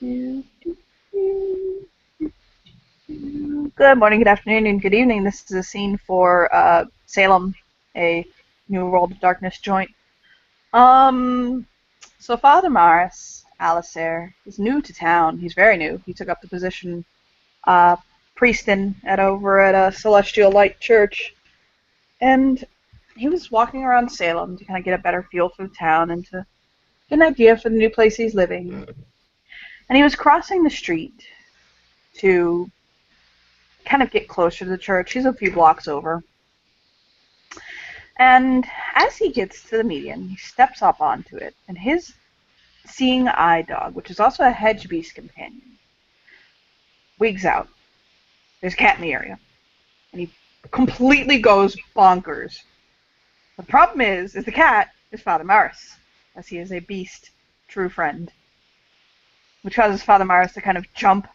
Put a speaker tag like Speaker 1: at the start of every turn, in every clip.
Speaker 1: Good morning, good afternoon, and good evening. This is a scene for Salem, a New World of Darkness joint. Um, so Father Morris, Alistair, is new to town. He's very new. He took up the position uh, priesting at over at a Celestial Light Church, and he was walking around Salem to kind of get a better feel for the town and to get an idea for the new place he's living. And he was crossing the street to kind of get closer to the church. He's a few blocks over. And as he gets to the median, he steps up onto it, and his seeing eye dog, which is also a hedge beast companion, wigs out. There's a cat in the area, and he completely goes bonkers. The problem is the cat is Father Maris, as he is a beast true friend, which causes Father Maris to kind of jump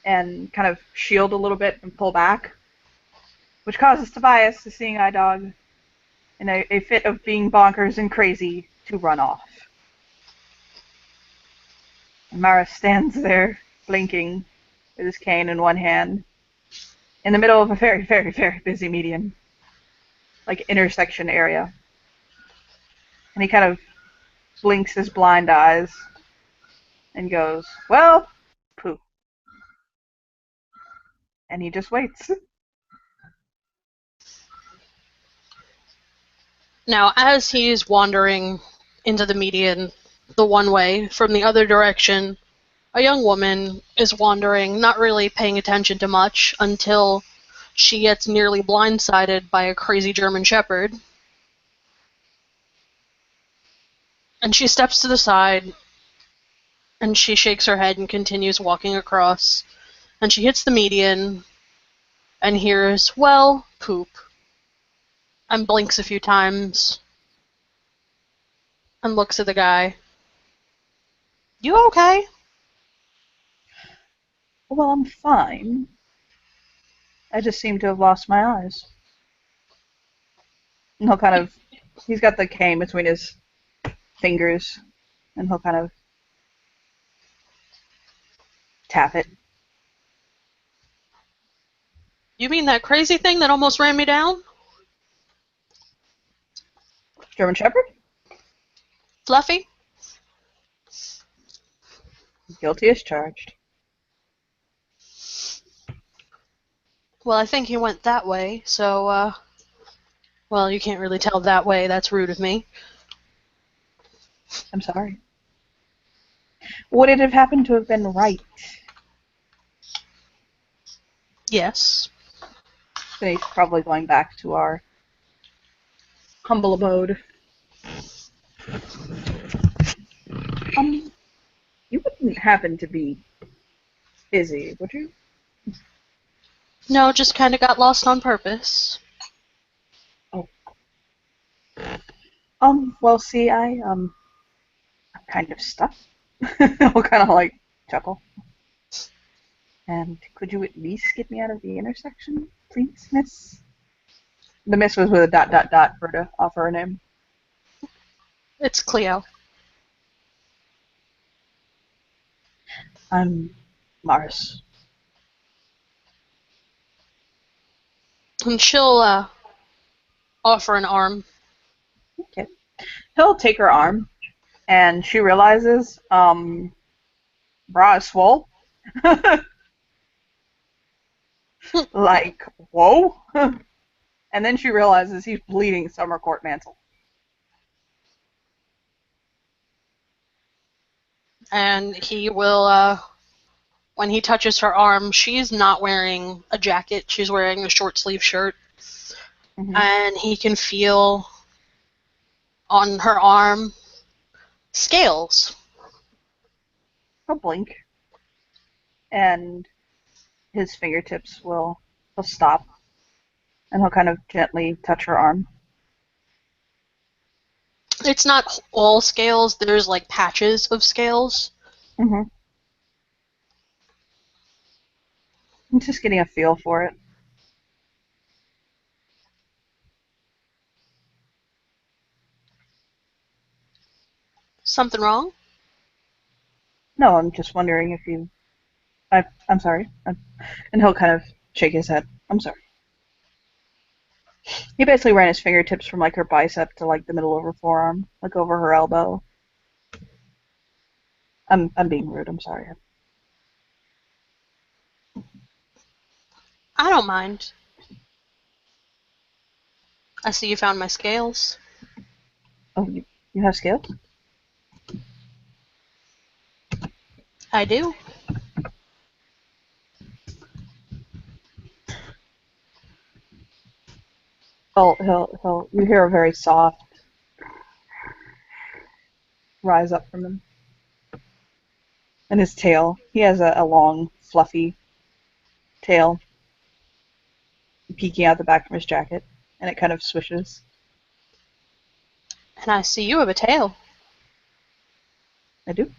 Speaker 1: and kind of shield a little bit and pull back, which causes Tobias, the seeing eye dog, in a fit of being bonkers and crazy, to run off. And Maris stands there, blinking, with his cane in one hand, in the middle of a very, very, very busy median, like intersection area. And he kind of blinks his blind eyes and goes, "Well, pooh." And he just waits.
Speaker 2: Now, as he's wandering into the median, the one way, from the other direction, a young woman is wandering, not really paying attention to much, until she gets nearly blindsided by a crazy German Shepherd. And she steps to the side, and she shakes her head and continues walking across. And she hits the median, and hears, "Well, poop," and blinks a few times, and looks at the guy. "You okay?"
Speaker 1: Well, I'm fine. I just seem to have lost my eyes. And he's got the cane between his fingers, and he'll kind of tap it.
Speaker 2: "You mean that crazy thing that almost ran me down?"
Speaker 1: German Shepherd?
Speaker 2: "Fluffy?"
Speaker 1: Guilty as charged.
Speaker 2: "Well, I think he went that way, so, well, you can't really tell that way. That's rude of me."
Speaker 1: I'm sorry. Would it have happened to have been right?
Speaker 2: "Yes."
Speaker 1: Then he's probably going back to our humble abode. Um, you wouldn't happen to be busy, would you?
Speaker 2: "No, just kind of got lost on purpose."
Speaker 1: Oh. Well, see, I'm kind of stuck. I'll kind of like chuckle. And could you at least get me out of the intersection, please, miss? The miss was with a dot dot dot for to offer her name.
Speaker 2: "It's Cleo."
Speaker 1: I'm Mars.
Speaker 2: And she'll, offer an arm.
Speaker 1: Okay. He'll take her arm, and she realizes, bra is swole. Like, whoa. And then she realizes he's bleeding summer court mantle.
Speaker 2: And he will, when he touches her arm, she's not wearing a jacket. She's wearing a short sleeve shirt.
Speaker 1: Mm-hmm.
Speaker 2: And he can feel on her arm scales.
Speaker 1: He'll blink, and his fingertips will stop, and he'll kind of gently touch her arm.
Speaker 2: It's not all scales. There's like patches of scales.
Speaker 1: Mm-hmm. I'm just getting a feel for it.
Speaker 2: Something wrong?
Speaker 1: No, I'm just wondering if you. I'm sorry. And he'll kind of shake his head. I'm sorry. He basically ran his fingertips from like her bicep to like the middle of her forearm, like over her elbow. I'm being rude. I'm sorry.
Speaker 2: I don't mind. I see you found my scales.
Speaker 1: Oh, you have scales?
Speaker 2: I do.
Speaker 1: He'll. You hear a very soft rise up from him, and his tail. He has a long, fluffy tail peeking out the back from his jacket, and it kind of swishes.
Speaker 2: And I see you have a tail.
Speaker 1: I do.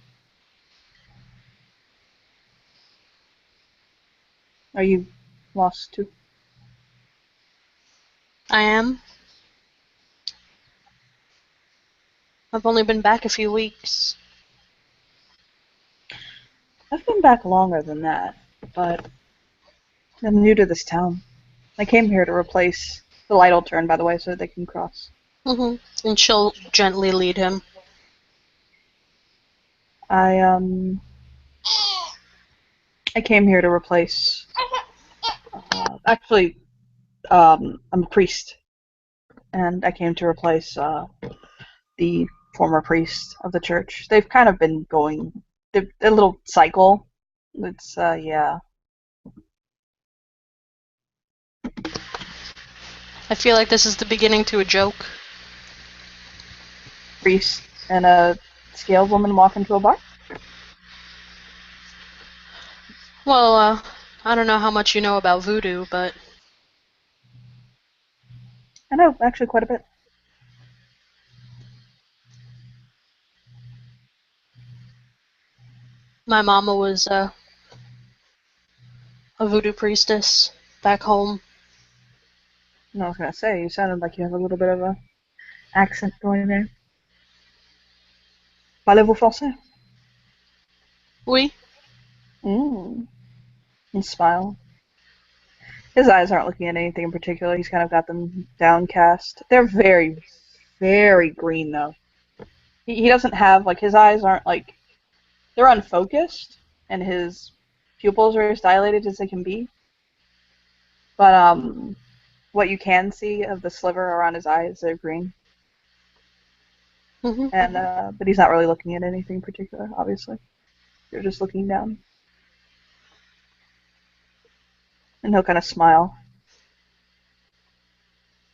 Speaker 1: Are you lost too?
Speaker 2: I am. I've only been back a few weeks.
Speaker 1: I've been back longer than that, but I'm new to this town. I came here to replace. The light will turn, by the way, so that they can cross.
Speaker 2: And she'll gently lead him.
Speaker 1: I I came here to replace. Actually, I'm a priest, and I came to replace the former priest of the church. They've kind of been going a little cycle. It's yeah,
Speaker 2: I feel like this is the beginning to a joke.
Speaker 1: priest and a scaled woman walk into a bar.
Speaker 2: Well, I don't know how much you know about voodoo, but
Speaker 1: I know actually quite a bit.
Speaker 2: my mama was a voodoo priestess back home.
Speaker 1: And I was gonna say you sounded like you have a little bit of a accent going there. Parlez-vous français?
Speaker 2: Oui.
Speaker 1: Mm. And smile. His eyes aren't looking at anything in particular. He's kind of got them downcast. They're very, very green though. He doesn't have like his eyes aren't like they're unfocused, and his pupils are as dilated as they can be. But what you can see of the sliver around his eyes are green,
Speaker 2: hmm
Speaker 1: and but he's not really looking at anything particular. Obviously, you're just looking down, and he'll kind of smile.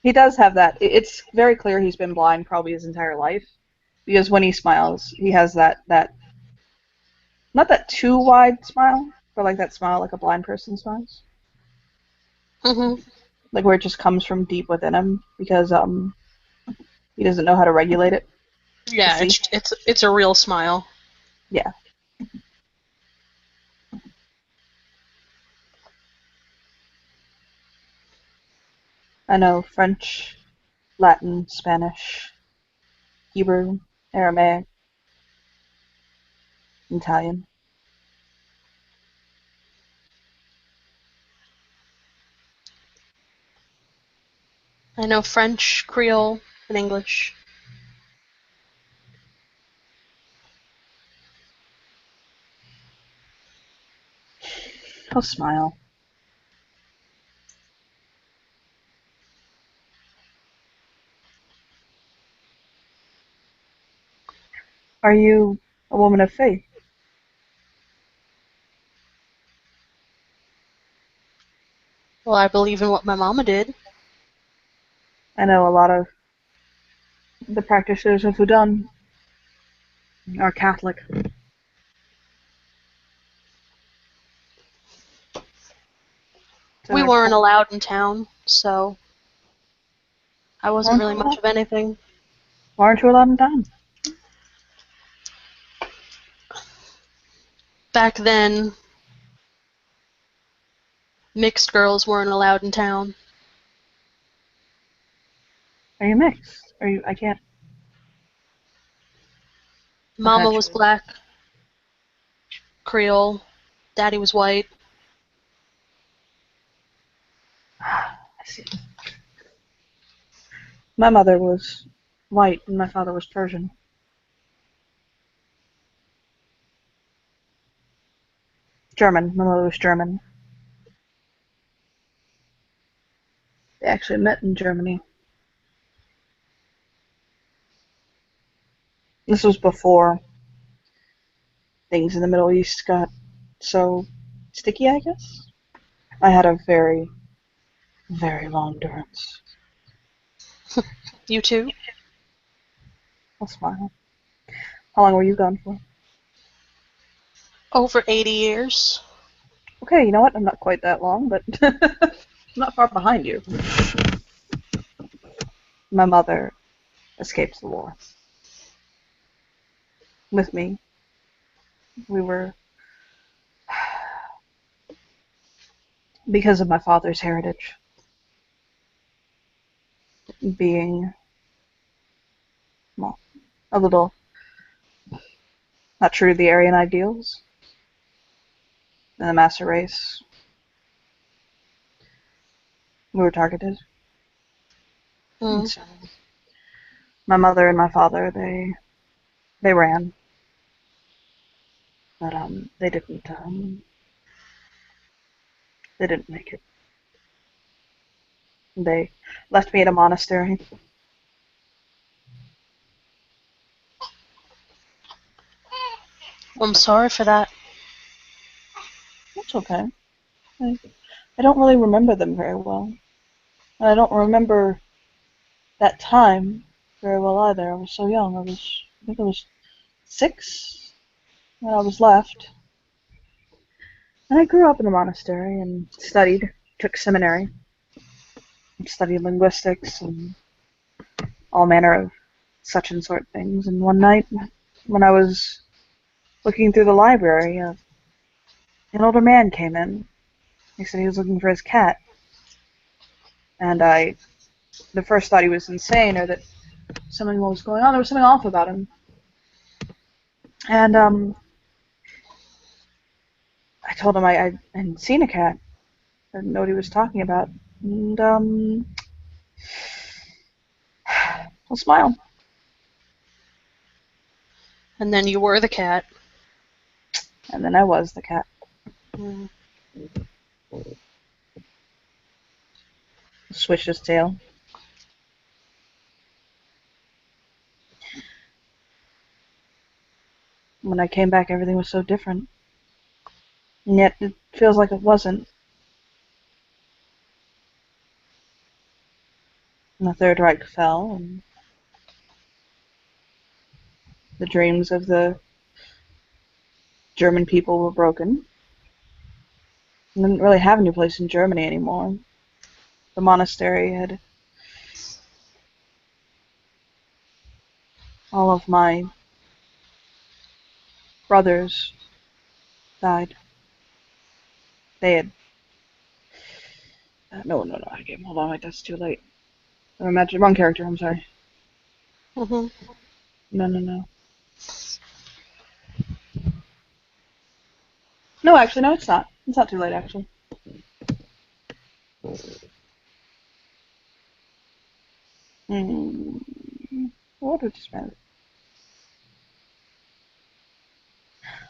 Speaker 1: He does have that. It's very clear he's been blind probably his entire life because when he smiles, he has that not that too wide smile, but like that smile like a blind person smiles,
Speaker 2: hmm
Speaker 1: like where it just comes from deep within him because he doesn't know how to regulate it to
Speaker 2: Yeah,
Speaker 1: see.
Speaker 2: it's a real smile.
Speaker 1: Yeah, I know French, Latin, Spanish, Hebrew, Aramaic, Italian.
Speaker 2: I know French, Creole, and English.
Speaker 1: He'll smile. Are you a woman of faith?
Speaker 2: Well, I believe in what my mama did.
Speaker 1: I know a lot of the practitioners of Udon are Catholic. So
Speaker 2: We
Speaker 1: they're
Speaker 2: weren't allowed in town, so I wasn't
Speaker 1: aren't
Speaker 2: really
Speaker 1: you
Speaker 2: much
Speaker 1: allowed?
Speaker 2: of anything.
Speaker 1: Why aren't you allowed in town?
Speaker 2: Back then, mixed girls weren't allowed in town.
Speaker 1: Are you mixed? Are you? I can't
Speaker 2: Mama
Speaker 1: attach
Speaker 2: was
Speaker 1: you.
Speaker 2: black. Creole. Daddy was white.
Speaker 1: I see. My mother was white and my father was Persian. German. My mother was German. They actually met in Germany. This was before things in the Middle East got so sticky, I guess. I had a very, very long durance.
Speaker 2: You too?
Speaker 1: I'll smile. How long were you gone for?
Speaker 2: Over 80 years.
Speaker 1: Okay, you know what? I'm not quite that long, but I'm not far behind you. My mother escaped the war. With me. We were, because of my father's heritage, being, well, a little not true to the Aryan ideals and the master race. We were targeted. And
Speaker 2: Mm.
Speaker 1: so my mother and my father, they ran, but they didn't make it. They left me at a monastery.
Speaker 2: I'm sorry for that.
Speaker 1: That's okay. I don't really remember them very well. And I don't remember that time very well either. I was so young. I think I was 6 when I was left. And I grew up in a monastery and studied, took seminary, and studied linguistics and all manner of such and sort things. And one night, when I was looking through the library, an older man came in. He said he was looking for his cat. And I, the first thought he was insane or that something was going on. There was something off about him. And I told him I hadn't seen a cat. I didn't know what he was talking about. And he'll smile.
Speaker 2: And then you were the cat.
Speaker 1: And then I was the cat.
Speaker 2: Mm.
Speaker 1: Swished his tail. When I came back, everything was so different. And yet it feels like it wasn't. And the Third Reich fell, and the dreams of the German people were broken. I didn't really have any place in Germany anymore. The monastery had all of my brothers died. They had no, I gave hold on, wait, that's too late. I imagined wrong character. I'm sorry.
Speaker 2: Mhm.
Speaker 1: No. No, actually, no, it's not. It's not too late, actually. Hmm. What did you spend?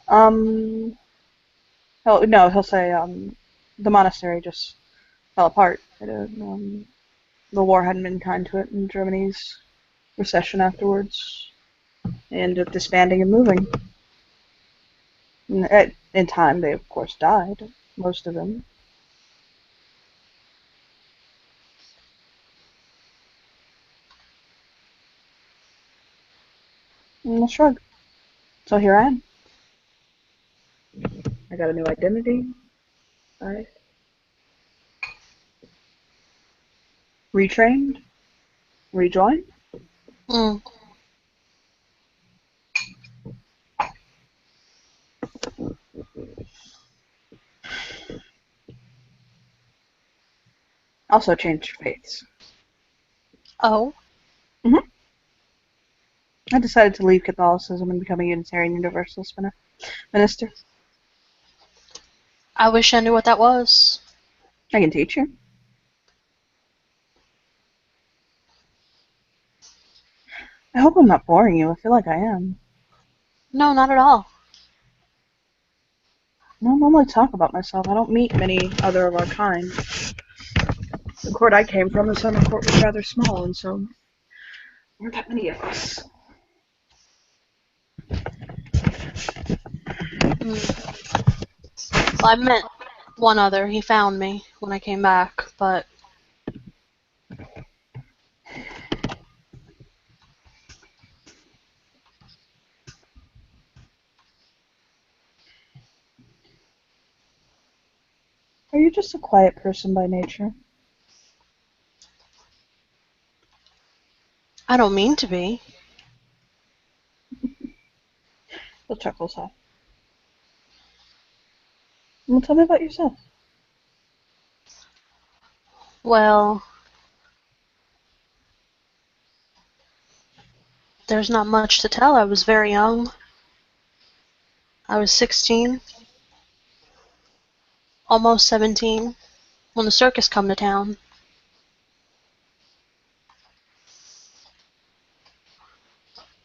Speaker 1: Um. He'll say the monastery just fell apart. The war hadn't been kind to it, and Germany's recession afterwards. They ended up disbanding and moving. In time, they of course died, most of them. And a shrug. So here I am. I got a new identity. I retrained, rejoined.
Speaker 2: Mm.
Speaker 1: Also changed faiths.
Speaker 2: Oh.
Speaker 1: hmm I decided to leave Catholicism and become a Unitarian Universalist minister.
Speaker 2: I wish I knew what that was.
Speaker 1: I can teach you. I hope I'm not boring you. I feel like I am.
Speaker 2: No, not at all.
Speaker 1: I don't normally talk about myself. I don't meet many other of our kind. The court I came from, the Summer Court, was rather small, and so there aren't that many of us.
Speaker 2: Well, I met one other. He found me when I came back, but
Speaker 1: Are you just a quiet person by nature?
Speaker 2: I don't mean to be.
Speaker 1: He'll chuckle soft. Well, tell me about yourself.
Speaker 2: Well, there's not much to tell. I was very young. I was 16, almost 17, when the circus come to town.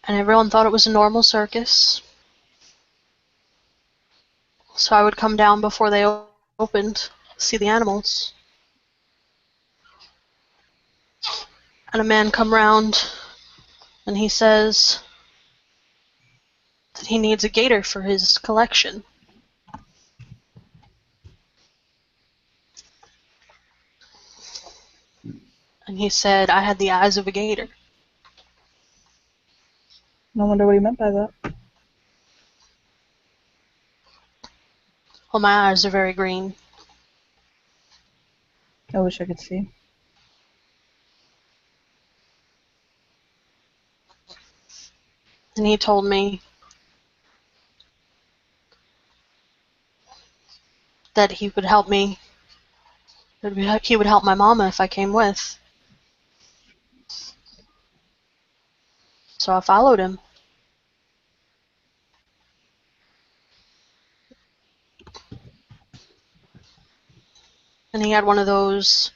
Speaker 2: And everyone thought it was a normal circus. So I would come down before they opened to see the animals. And a man come round and he says that he needs a gator for his collection. And he said I had the eyes of a gator.
Speaker 1: I wonder what he meant by that.
Speaker 2: Well, my eyes are very green.
Speaker 1: I wish I could see.
Speaker 2: And he told me that he would help me. He would help my mama if I came with. So I followed him. And he had one of those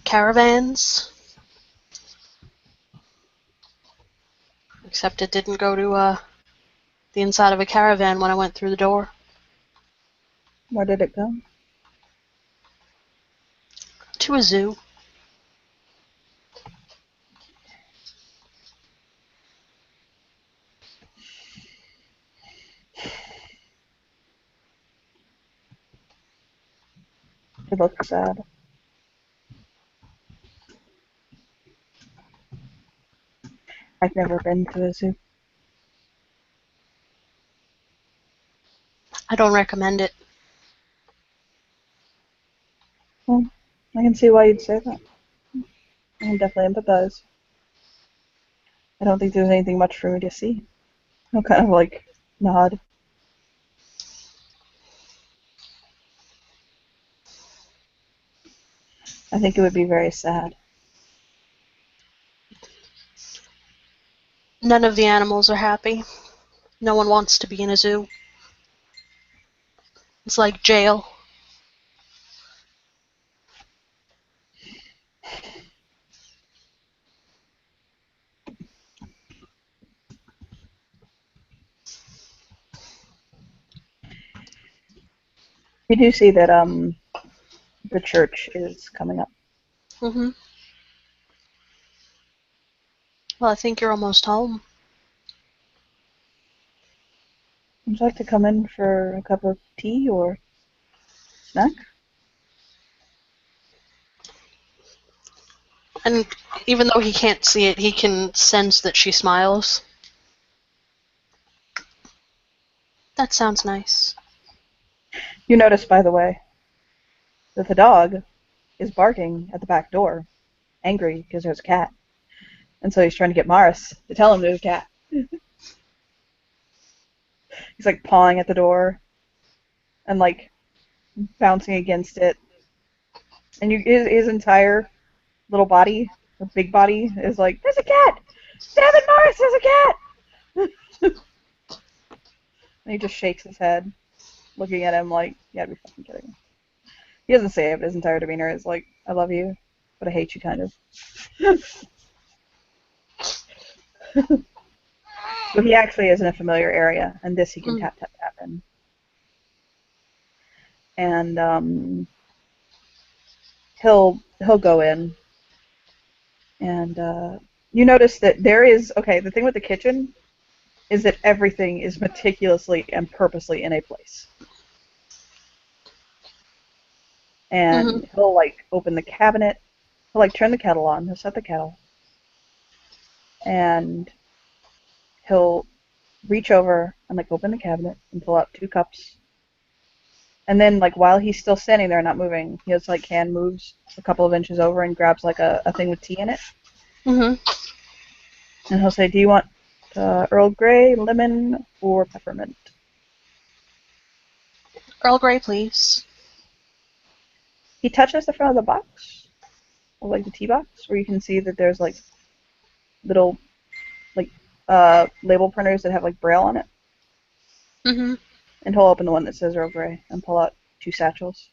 Speaker 2: caravans. Except it didn't go to the inside of a caravan when I went through the door.
Speaker 1: Where did it go?
Speaker 2: To a zoo.
Speaker 1: It looks sad. I've never been to a zoo.
Speaker 2: I don't recommend it.
Speaker 1: Well, I can see why you'd say that. I can definitely empathize. I don't think there's anything much for me to see. I'll kind of like nod. I think it would be very sad.
Speaker 2: None of the animals are happy. No one wants to be in a zoo. It's like jail.
Speaker 1: You do see that the church is coming up.
Speaker 2: Mm-hmm. Well, I think you're almost home.
Speaker 1: Would you like to come in for a cup of tea or snack?
Speaker 2: And even though he can't see it, he can sense that she smiles. That sounds nice.
Speaker 1: You notice, by the way, that the dog is barking at the back door, angry because there's a cat. And so he's trying to get Morris to tell him there's a cat. He's like pawing at the door and like bouncing against it. And his entire little body, or big body, is like, there's a cat! Damn it, Morris, there's a cat! And he just shakes his head. looking at him like, you gotta be fucking kidding me. He doesn't say it, but his entire demeanor is like, I love you, but I hate you, kind of. So he actually is in a familiar area, and this he can tap, tap, tap in. And he'll go in, and you notice that there is, okay, the thing with the kitchen is that everything is meticulously and purposely in a place. And he'll, like, open the cabinet, he'll, like, turn the kettle on, he'll set the kettle, and he'll reach over and, like, open the cabinet and pull out 2 cups. And then, like, while he's still standing there not moving, his, like, hand moves a couple of inches over and grabs, like, a thing with tea in it. And he'll say, do you want Earl Grey, lemon, or peppermint?
Speaker 2: Earl Grey, please.
Speaker 1: He touches the front of the box, or, like, the tea box, where you can see that there's, like, little, like, label printers that have, like, Braille on it. And he'll open the one that says Earl Grey and pull out 2 satchels.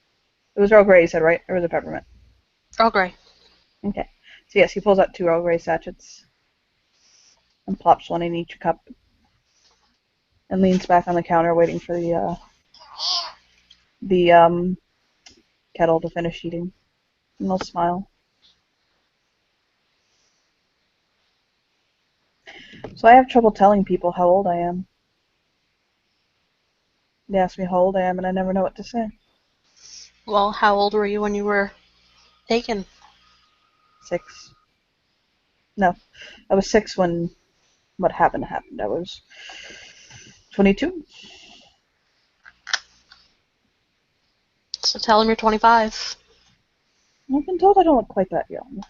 Speaker 1: It was Earl Grey, you said, right? Or was it peppermint?
Speaker 2: Earl Grey.
Speaker 1: Okay. So, yes, he pulls out 2 Earl Grey sachets and plops one in each cup and leans back on the counter waiting for the kettle to finish heating. And he'll smile. So I have trouble telling people how old I am. They ask me how old I am, and I never know what to say.
Speaker 2: Well, how old were you when you were taken?
Speaker 1: 6. No, I was 6 when what happened. I was 22.
Speaker 2: So tell him you're 25.
Speaker 1: I've been told I don't look quite that young.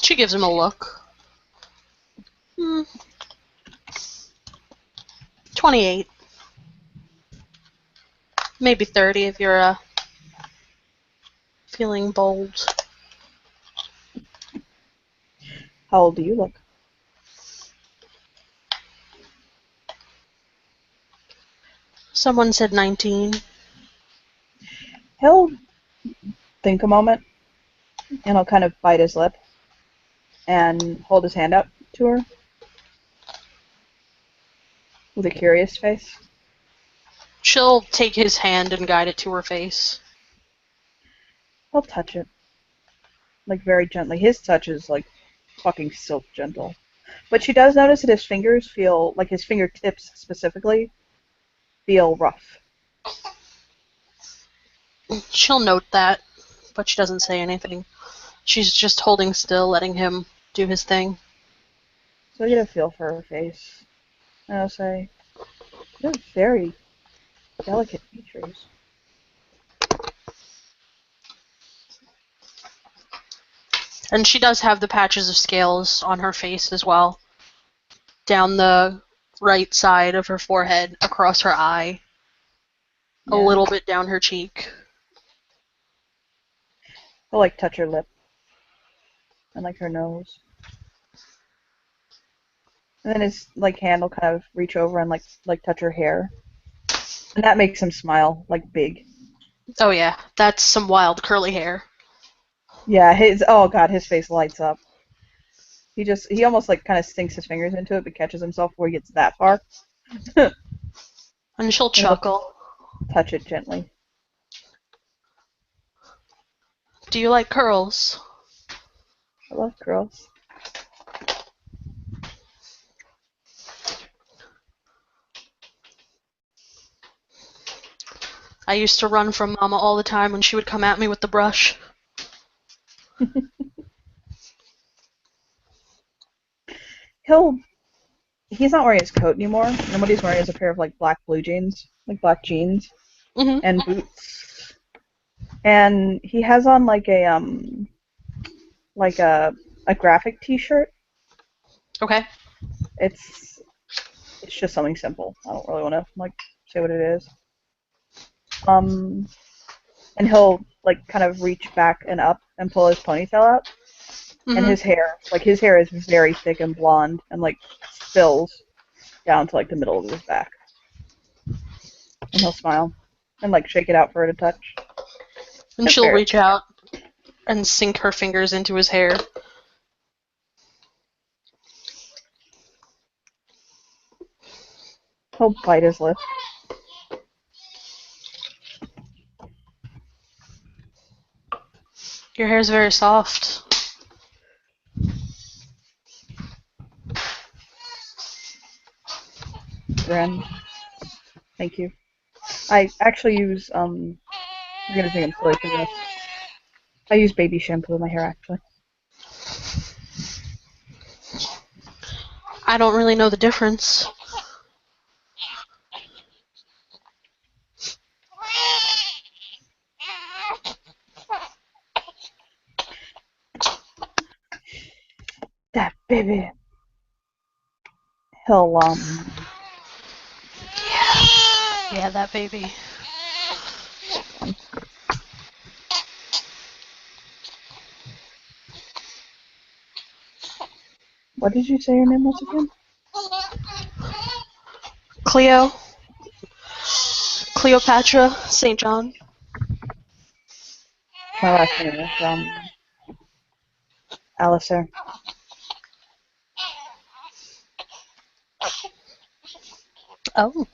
Speaker 2: She gives him a look. 28. Maybe 30 if you're feeling bold.
Speaker 1: How old do you look?
Speaker 2: Someone said 19.
Speaker 1: He'll think a moment, and he'll kind of bite his lip and hold his hand out to her with a curious face.
Speaker 2: She'll take his hand and guide it to her face.
Speaker 1: He'll touch it, like, very gently. His touch is, like, fucking silk gentle. But she does notice that his fingers feel, like, his fingertips specifically, feel rough.
Speaker 2: She'll note that, but she doesn't say anything. She's just holding still, letting him do his thing.
Speaker 1: So I get a feel for her face. And I'll say, you have very delicate features.
Speaker 2: And she does have the patches of scales on her face as well. Down the right side of her forehead, across her eye, a little bit down her cheek.
Speaker 1: He'll, like, touch her lip. And, like, her nose. And then his, like, hand will kind of reach over and, like touch her hair. And that makes him smile, like, big.
Speaker 2: Oh yeah, that's some wild curly hair.
Speaker 1: Yeah, oh god, his face lights up. He almost, like, kind of sinks his fingers into it, but catches himself before he gets that far.
Speaker 2: And she'll chuckle.
Speaker 1: Touch it gently.
Speaker 2: Do you like curls?
Speaker 1: I love curls.
Speaker 2: I used to run from Mama all the time when she would come at me with the brush.
Speaker 1: He's not wearing his coat anymore, and what he's wearing is a pair of, like, black blue jeans, like black jeans, and boots. And he has on, like, a graphic T-shirt.
Speaker 2: Okay.
Speaker 1: It's just something simple. I don't really want to, like, say what it is. And he'll, like, kind of reach back and up and pull his ponytail out. And his hair is very thick and blonde and, like, spills down to, like, the middle of his back. And he'll smile and like shake it out for her to touch.
Speaker 2: And
Speaker 1: That's
Speaker 2: she'll
Speaker 1: fair.
Speaker 2: reach out and sink her fingers into his hair.
Speaker 1: He'll bite his lip.
Speaker 2: Your hair's very soft.
Speaker 1: Grand. Thank you. I actually use you're gonna think I'm silly for this. I use baby shampoo in my hair actually.
Speaker 2: I don't really know the difference.
Speaker 1: That baby. He'll
Speaker 2: Yeah, that baby.
Speaker 1: What did you say your name was again?
Speaker 2: Cleo. Cleopatra St. John.
Speaker 1: My last name is Alistair.
Speaker 2: Oh,
Speaker 1: Do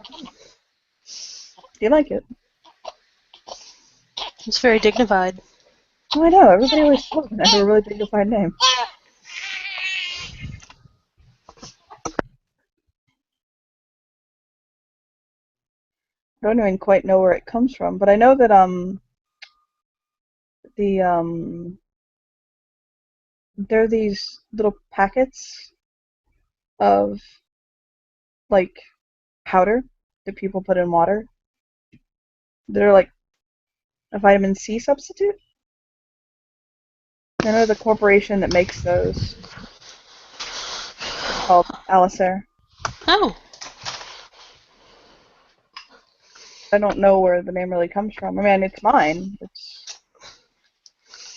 Speaker 1: you like it?
Speaker 2: it's very dignified.
Speaker 1: Oh, I know. Everybody always tells me I have a really dignified name. I don't even quite know where it comes from, but I know that the there are these little packets of like powder that people put in water. They're like a vitamin C substitute. I know the corporation that makes those is called Alistair.
Speaker 2: Oh,
Speaker 1: I don't know where the name really comes from. I mean, it's mine.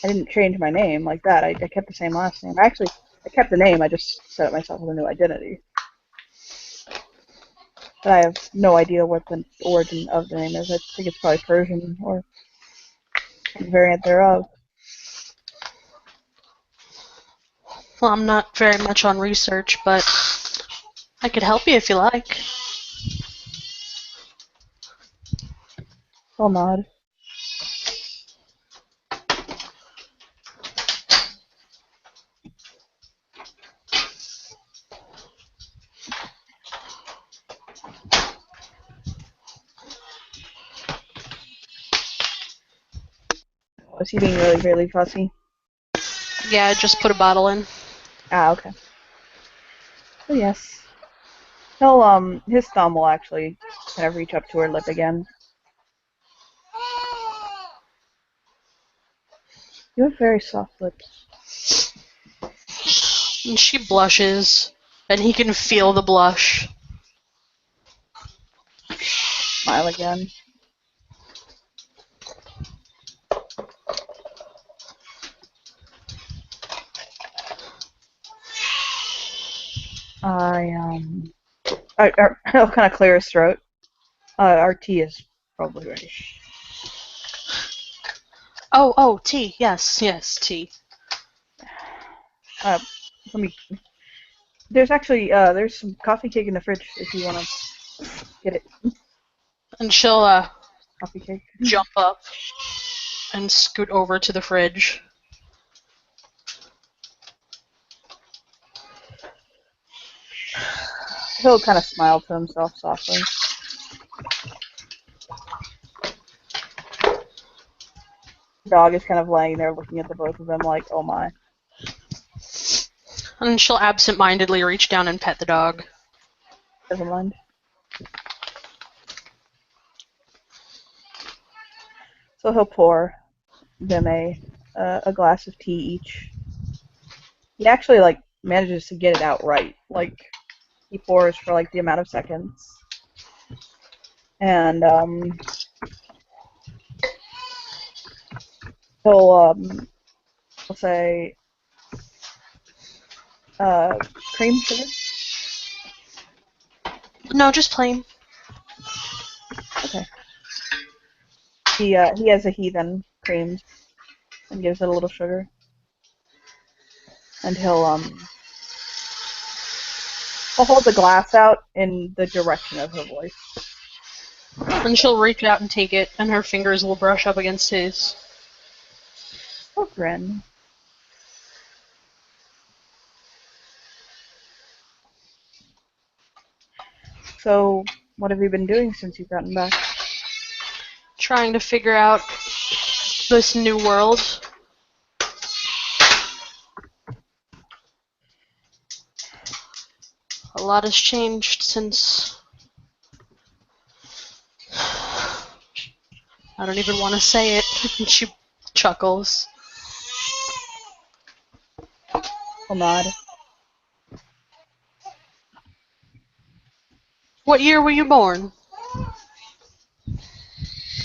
Speaker 1: I didn't change my name like that. I kept the same last name. I kept the name. I just set up myself with a new identity. But I have no idea what the origin of the name is. I think it's probably Persian or some variant thereof.
Speaker 2: well, I'm not very much on research, but I could help you if you like.
Speaker 1: I'll nod. Was he being really, really fussy?
Speaker 2: Yeah, just put a bottle in.
Speaker 1: Ah, okay. So yes. He'll his thumb will actually kind of reach up to her lip again. You have very soft lips.
Speaker 2: And she blushes, and he can feel the blush.
Speaker 1: Smile again. He'll kind of clear his throat. Our tea is probably ready.
Speaker 2: Oh, tea. Yes, tea.
Speaker 1: Let me. There's actually there's some coffee cake in the fridge if you want to get it.
Speaker 2: And she'll
Speaker 1: Coffee cake.
Speaker 2: jump up and scoot over to the fridge.
Speaker 1: He'll kind of smile to himself softly. The dog is kind of laying there looking at the both of them like, oh my.
Speaker 2: And she'll absent-mindedly reach down and pet the dog.
Speaker 1: Never mind. So he'll pour them a glass of tea each. He actually like manages to get it out right. Like he pours for like the amount of seconds, and he'll say cream sugar.
Speaker 2: No, just plain.
Speaker 1: Okay. he has a heathen creamed and gives it a little sugar, and he'll hold the glass out in the direction of her voice.
Speaker 2: And she'll reach out and take it, and her fingers will brush up against his.
Speaker 1: Oh, grin. So, what have you been doing since you've gotten back?
Speaker 2: Trying to figure out this new world. A lot has changed since... I don't even want to say it. She chuckles.
Speaker 1: I'll nod.
Speaker 2: What year were you born?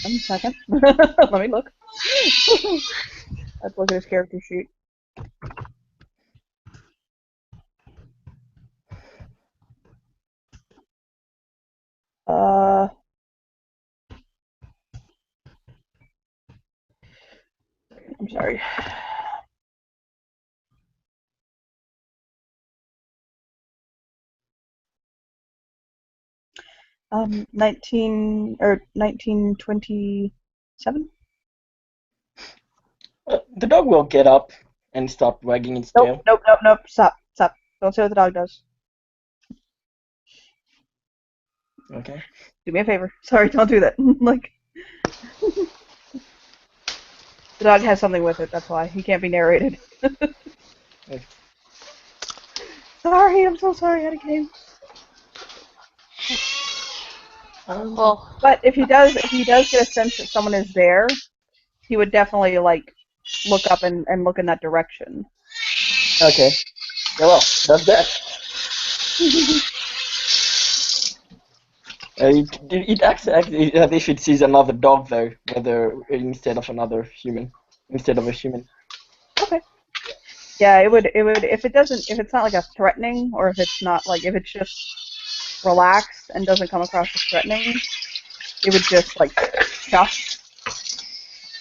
Speaker 1: 1 second. Let me look. Let's look at his character sheet. I'm sorry. Um, 1927.
Speaker 3: The dog will get up and start wagging its tail.
Speaker 1: Nope. Stop. Don't say what the dog does.
Speaker 3: Okay.
Speaker 1: Do me a favor. Sorry, don't do that. Like, the dog has something with it. That's why he can't be narrated.
Speaker 3: Okay.
Speaker 1: Sorry, I'm so sorry, Eddie Kane.
Speaker 2: Well,
Speaker 1: But if he does get a sense that someone is there, he would definitely like look up and look in that direction.
Speaker 3: Okay. Yeah, well, that's that. It acts as if it sees another dog though, instead of a human.
Speaker 1: Okay. Yeah, it would if it's not like a threatening, or if it's just relaxed and doesn't come across as threatening, it would just like chuff.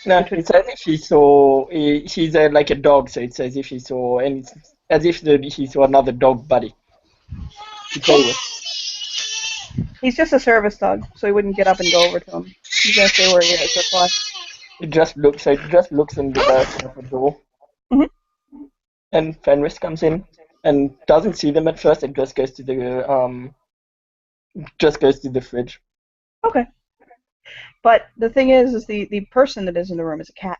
Speaker 3: No, it's as if she's like a dog, so it's as if he saw, and it's as if he saw another dog buddy to play with.
Speaker 1: He's just a service dog, so he wouldn't get up and go over to him. He's gonna stay where he is. That's why.
Speaker 3: It just looks in the direction of the door.
Speaker 1: Mhm.
Speaker 3: And Fenris comes in and doesn't see them at first. It just goes to the fridge.
Speaker 1: Okay. But the thing is the person that is in the room is a cat.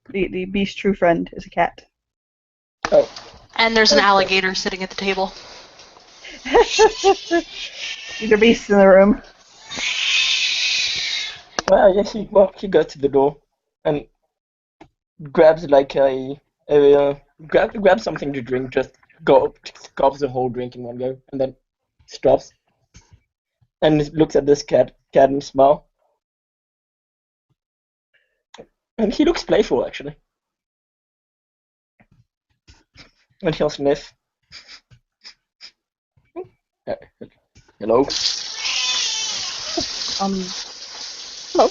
Speaker 1: The beast's true friend is a cat.
Speaker 3: Oh.
Speaker 2: and there's an alligator sitting at the table.
Speaker 1: These are beasts in the room.
Speaker 3: Well, yes, he goes to the door and grabs grabs something to drink, just gobs the whole drink in one go, and then stops and looks at this cat and smiles. And he looks playful, actually. And he'll sniff. Hello.
Speaker 1: Hello.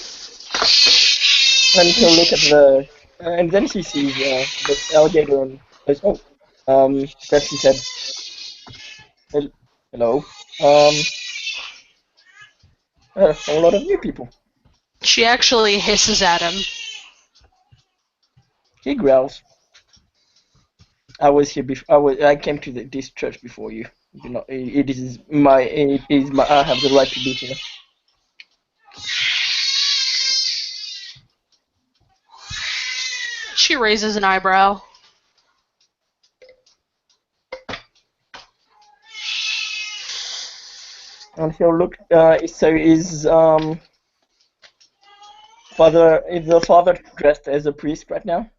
Speaker 3: And he'll look at and then he sees this alligator and goes, grabs his head. Hello. A whole lot of new people.
Speaker 2: She actually hisses at him.
Speaker 3: He growls. I came to this church before you. You know, it is my. I have the right to be here.
Speaker 2: She raises an eyebrow.
Speaker 3: And he'll look. So is the father dressed as a priest right now?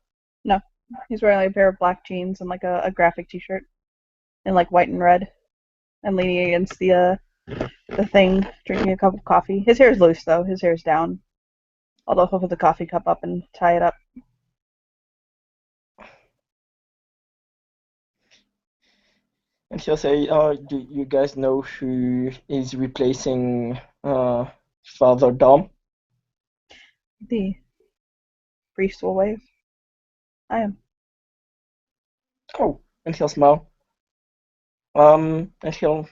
Speaker 1: No. He's wearing like a pair of black jeans and like a graphic t-shirt in like white and red, and leaning against the thing, drinking a cup of coffee. His hair's loose though. His hair's down. Although he'll put the coffee cup up and tie it up.
Speaker 3: And he'll say, do you guys know who is replacing Father Dom?
Speaker 1: The priest will wave. I am.
Speaker 3: Oh, and he'll smile. And he'll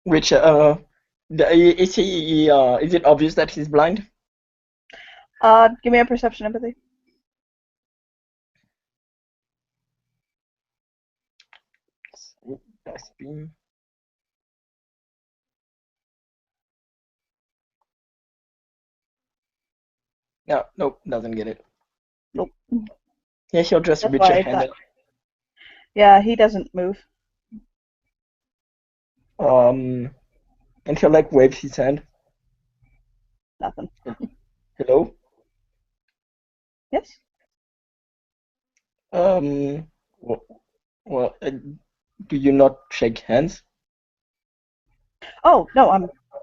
Speaker 3: reach. Is he? Is it obvious that he's blind?
Speaker 1: Give me a perception empathy.
Speaker 3: Dice beam. No, nope, doesn't get it.
Speaker 1: Nope.
Speaker 3: Yeah, he'll just
Speaker 1: That's
Speaker 3: reach
Speaker 1: why
Speaker 3: a
Speaker 1: I
Speaker 3: hand.
Speaker 1: thought. Yeah, he doesn't move.
Speaker 3: And he'll like wave his hand.
Speaker 1: Nothing.
Speaker 3: Hello.
Speaker 1: Yes.
Speaker 3: Well, well do you not shake hands?
Speaker 1: Oh no,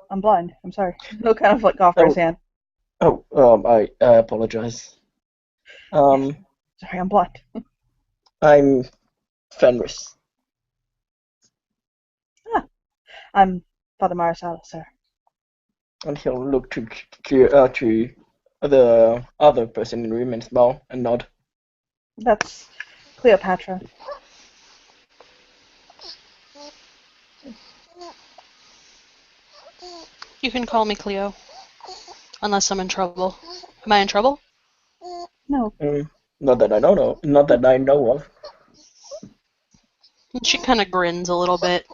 Speaker 1: I'm blind. I'm sorry. He'll kind of like offer his
Speaker 3: Oh,
Speaker 1: hand.
Speaker 3: I apologize.
Speaker 1: Yes. Sorry, I'm blind.
Speaker 3: I'm Fenris.
Speaker 1: I'm Father Marasala, sir.
Speaker 3: And he'll look to the other person in the room and smile and nod.
Speaker 1: That's Cleopatra.
Speaker 2: You can call me Cleo. Unless I'm in trouble. Am I in trouble?
Speaker 1: No.
Speaker 3: Not that I don't know. Not that I know of.
Speaker 2: And she kind of grins a little bit.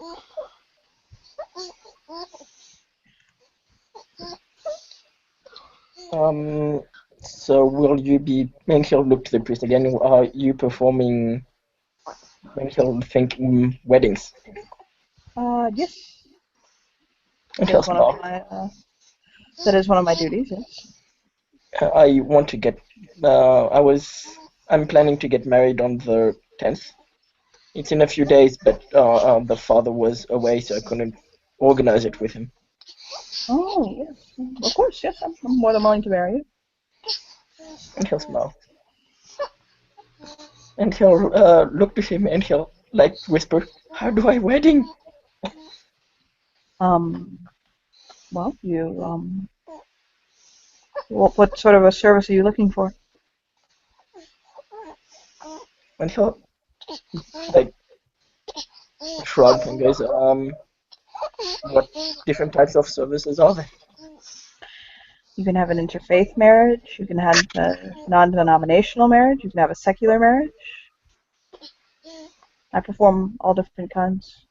Speaker 3: So will you be? And he'll look to the priest again. Are you performing? And he'll think weddings.
Speaker 1: Yes.
Speaker 3: And
Speaker 1: That
Speaker 3: he'll
Speaker 1: is one of
Speaker 3: smile.
Speaker 1: my. That is one of my duties. Yes.
Speaker 3: I want to get. I'm planning to get married on the 10th. It's in a few days, but the father was away, so I couldn't organize it with him.
Speaker 1: Oh yes. Of course. Yes. I'm more than willing to marry you.
Speaker 3: And he'll smile. And he'll look to him and he'll like whisper, "How do I wedding?"
Speaker 1: Well, you what sort of a service are you looking for?
Speaker 3: And he'll like shrug and goes, what different types of services are there?
Speaker 1: You can have an interfaith marriage. You can have a non-denominational marriage. You can have a secular marriage. I perform all different kinds.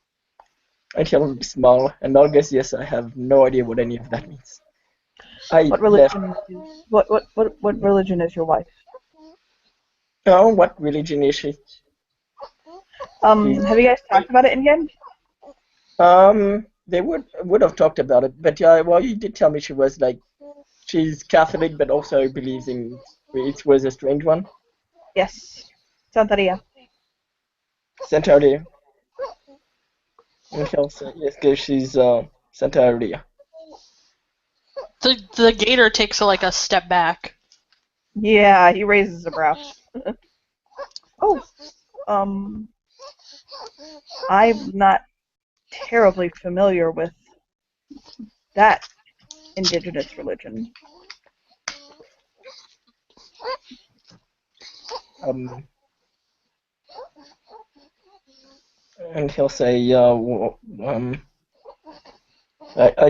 Speaker 3: And he'll smile, and I'll guess yes, I have no idea what any of that means. I
Speaker 1: What
Speaker 3: left.
Speaker 1: religion is what religion is your wife?
Speaker 3: Oh, what religion is she? She's,
Speaker 1: Have you guys talked about it in game?
Speaker 3: they would have talked about it, but yeah, well, you did tell me she was like, she's Catholic, but also believes in it was a strange one.
Speaker 1: Yes. Santeria.
Speaker 3: Santeria. And he'll say yes, because she's Santeria.
Speaker 2: The gator takes like a step back.
Speaker 1: Yeah, he raises a brow. Oh, I'm not terribly familiar with that indigenous religion.
Speaker 3: Um, and he'll say, I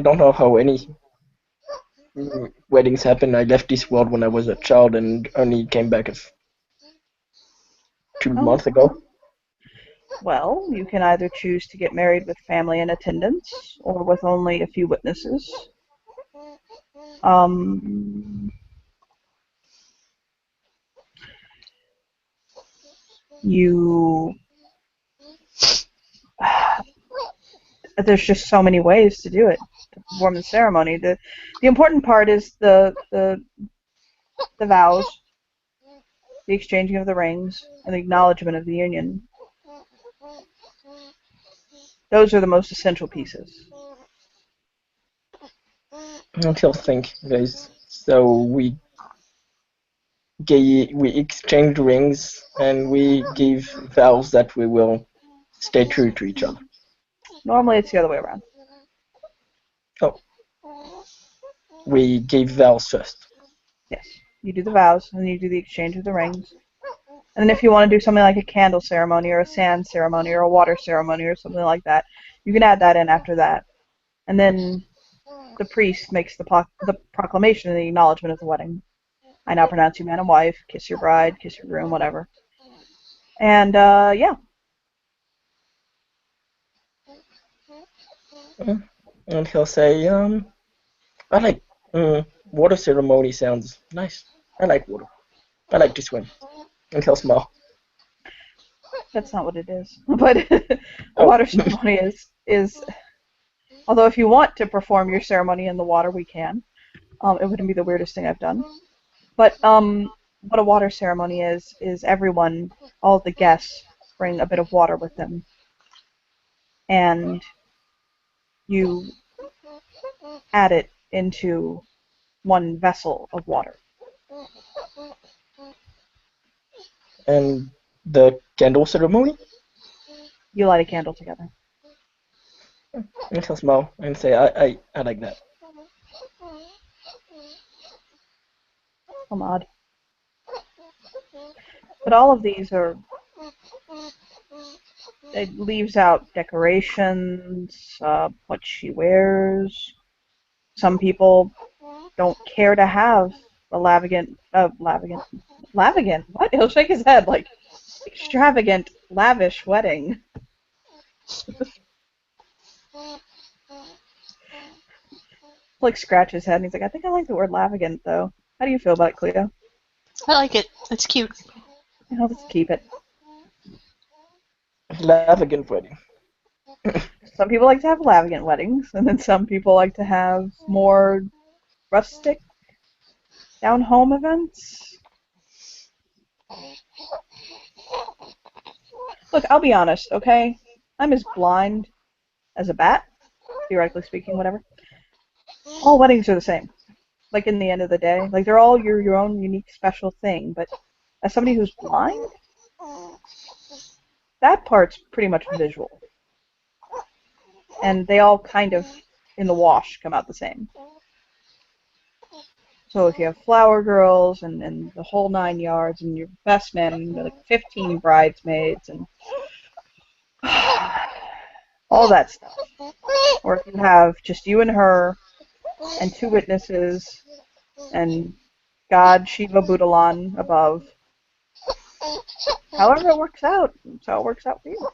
Speaker 3: don't know how any weddings happen. I left this world when I was a child and only came back 2 months
Speaker 1: Oh,
Speaker 3: ago.
Speaker 1: well, you can either choose to get married with family in attendance or with only a few witnesses. You there's just so many ways to do it, to perform the ceremony. The important part is the vows, the exchanging of the rings, and the acknowledgement of the union. Those are the most essential pieces.
Speaker 3: And he'll think, guys. So we exchange rings and we give vows that we will stay true to each other.
Speaker 1: Normally, it's the other way around.
Speaker 3: Oh, we gave vows first.
Speaker 1: Yes. You do the vows, and then you do the exchange of the rings. And then if you want to do something like a candle ceremony or a sand ceremony or a water ceremony or something like that, you can add that in after that. And then the priest makes the proclamation and the acknowledgement of the wedding. I now pronounce you man and wife, kiss your bride, kiss your groom, whatever. And, yeah.
Speaker 3: And he'll say, I like water ceremony sounds nice. I like water. I like to swim. And he'll smile.
Speaker 1: That's not what it is. But a
Speaker 3: Oh.
Speaker 1: water ceremony is, although if you want to perform your ceremony in the water, we can. It wouldn't be the weirdest thing I've done. But what a water ceremony is everyone, all the guests, bring a bit of water with them. And you add it into one vessel of water.
Speaker 3: And the candle ceremony?
Speaker 1: You light a candle together.
Speaker 3: And he'll smile and say, I like that.
Speaker 1: I'm odd. But all of these are, it leaves out decorations, what she wears. Some people don't care to have a lavagant, what? He'll shake his head like, extravagant, lavish wedding. Like scratch his head and he's like, I think I like the word lavagant though. How do you feel about it, Cleo?
Speaker 2: I like it. It's cute.
Speaker 1: I'll just keep it.
Speaker 3: Lavagant wedding.
Speaker 1: Some people like to have lavagant weddings, and then some people like to have more rustic, down-home events. Look, I'll be honest, okay? I'm as blind as a bat, theoretically speaking, whatever. All weddings are the same. Like, in the end of the day. Like, they're all your own unique, special thing, but as somebody who's blind, that part's pretty much visual. And they all kind of, in the wash, come out the same. So if you have flower girls and the whole 9 yards and your best man and like 15 bridesmaids and all that stuff. Or if you have just you and her and 2 witnesses and God, Shiva, Budalan above. However it works out, that's how it works out for you.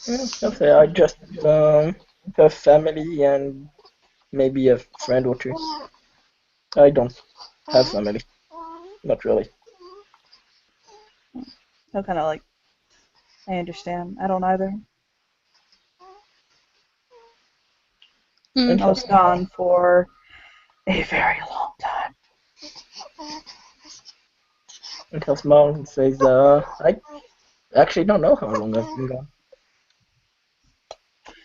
Speaker 3: He'll say, I just have family and maybe a friend or 2. I don't have family. Not really.
Speaker 1: So kind of like, I understand. I don't either. I was gone for a very long time.
Speaker 3: And he'll smile and says, I actually don't know how long I've been gone.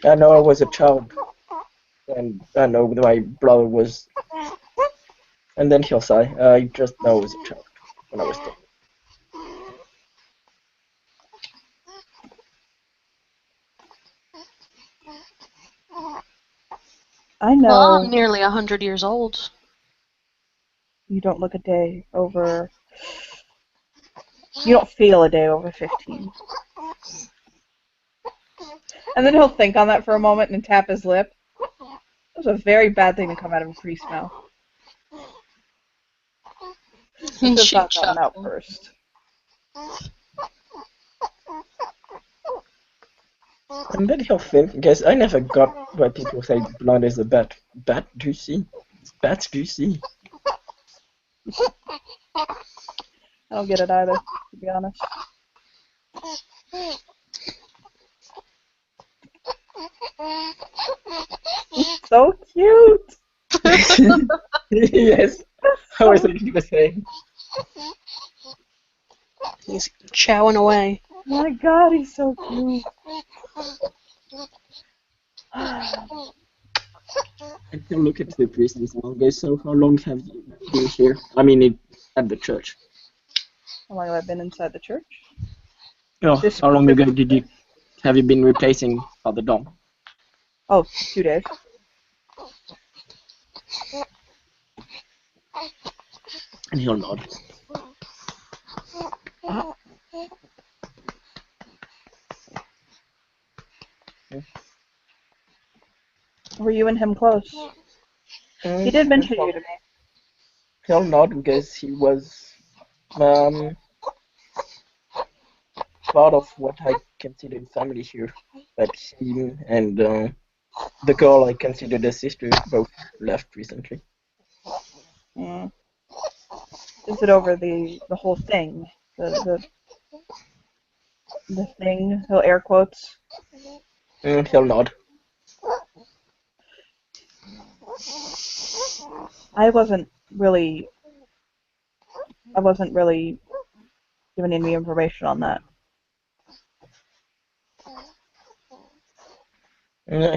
Speaker 3: I know I was a child. And I know my brother was. And then he'll sigh, I just know I was a child when I was 10.
Speaker 1: I know.
Speaker 2: Well, I'm nearly 100 years old.
Speaker 1: You don't look a day over. You don't feel a day over 15. And then he'll think on that for a moment and tap his lip. That was a very bad thing to come out of a priest's mouth.
Speaker 2: And
Speaker 1: This
Speaker 2: she
Speaker 1: has not gotten out first.
Speaker 3: And then he'll think, guess I never got why people say blind as a bat. Bat, do you see? Bats, do you see?
Speaker 1: I don't get it either, to be honest. He's so cute!
Speaker 3: Yes, I was thinking the same.
Speaker 2: He's chowing away.
Speaker 1: Oh my god, he's so cute.
Speaker 3: I can look at the priest and say, okay, so how long have you been here? I mean, at the church.
Speaker 1: How long have I been inside the church?
Speaker 3: Oh, how long ago have you been replacing Father Dom?
Speaker 1: Oh, 2 days.
Speaker 3: And he'll nod.
Speaker 1: Were you and him close? He did mention you to me.
Speaker 3: He'll nod because he was um, part of what I considered family here. But him and the girl I considered a sister both left recently.
Speaker 1: Mm. Is it over the whole thing? The thing? He'll air quotes.
Speaker 3: He'll nod.
Speaker 1: I wasn't really given any information on that.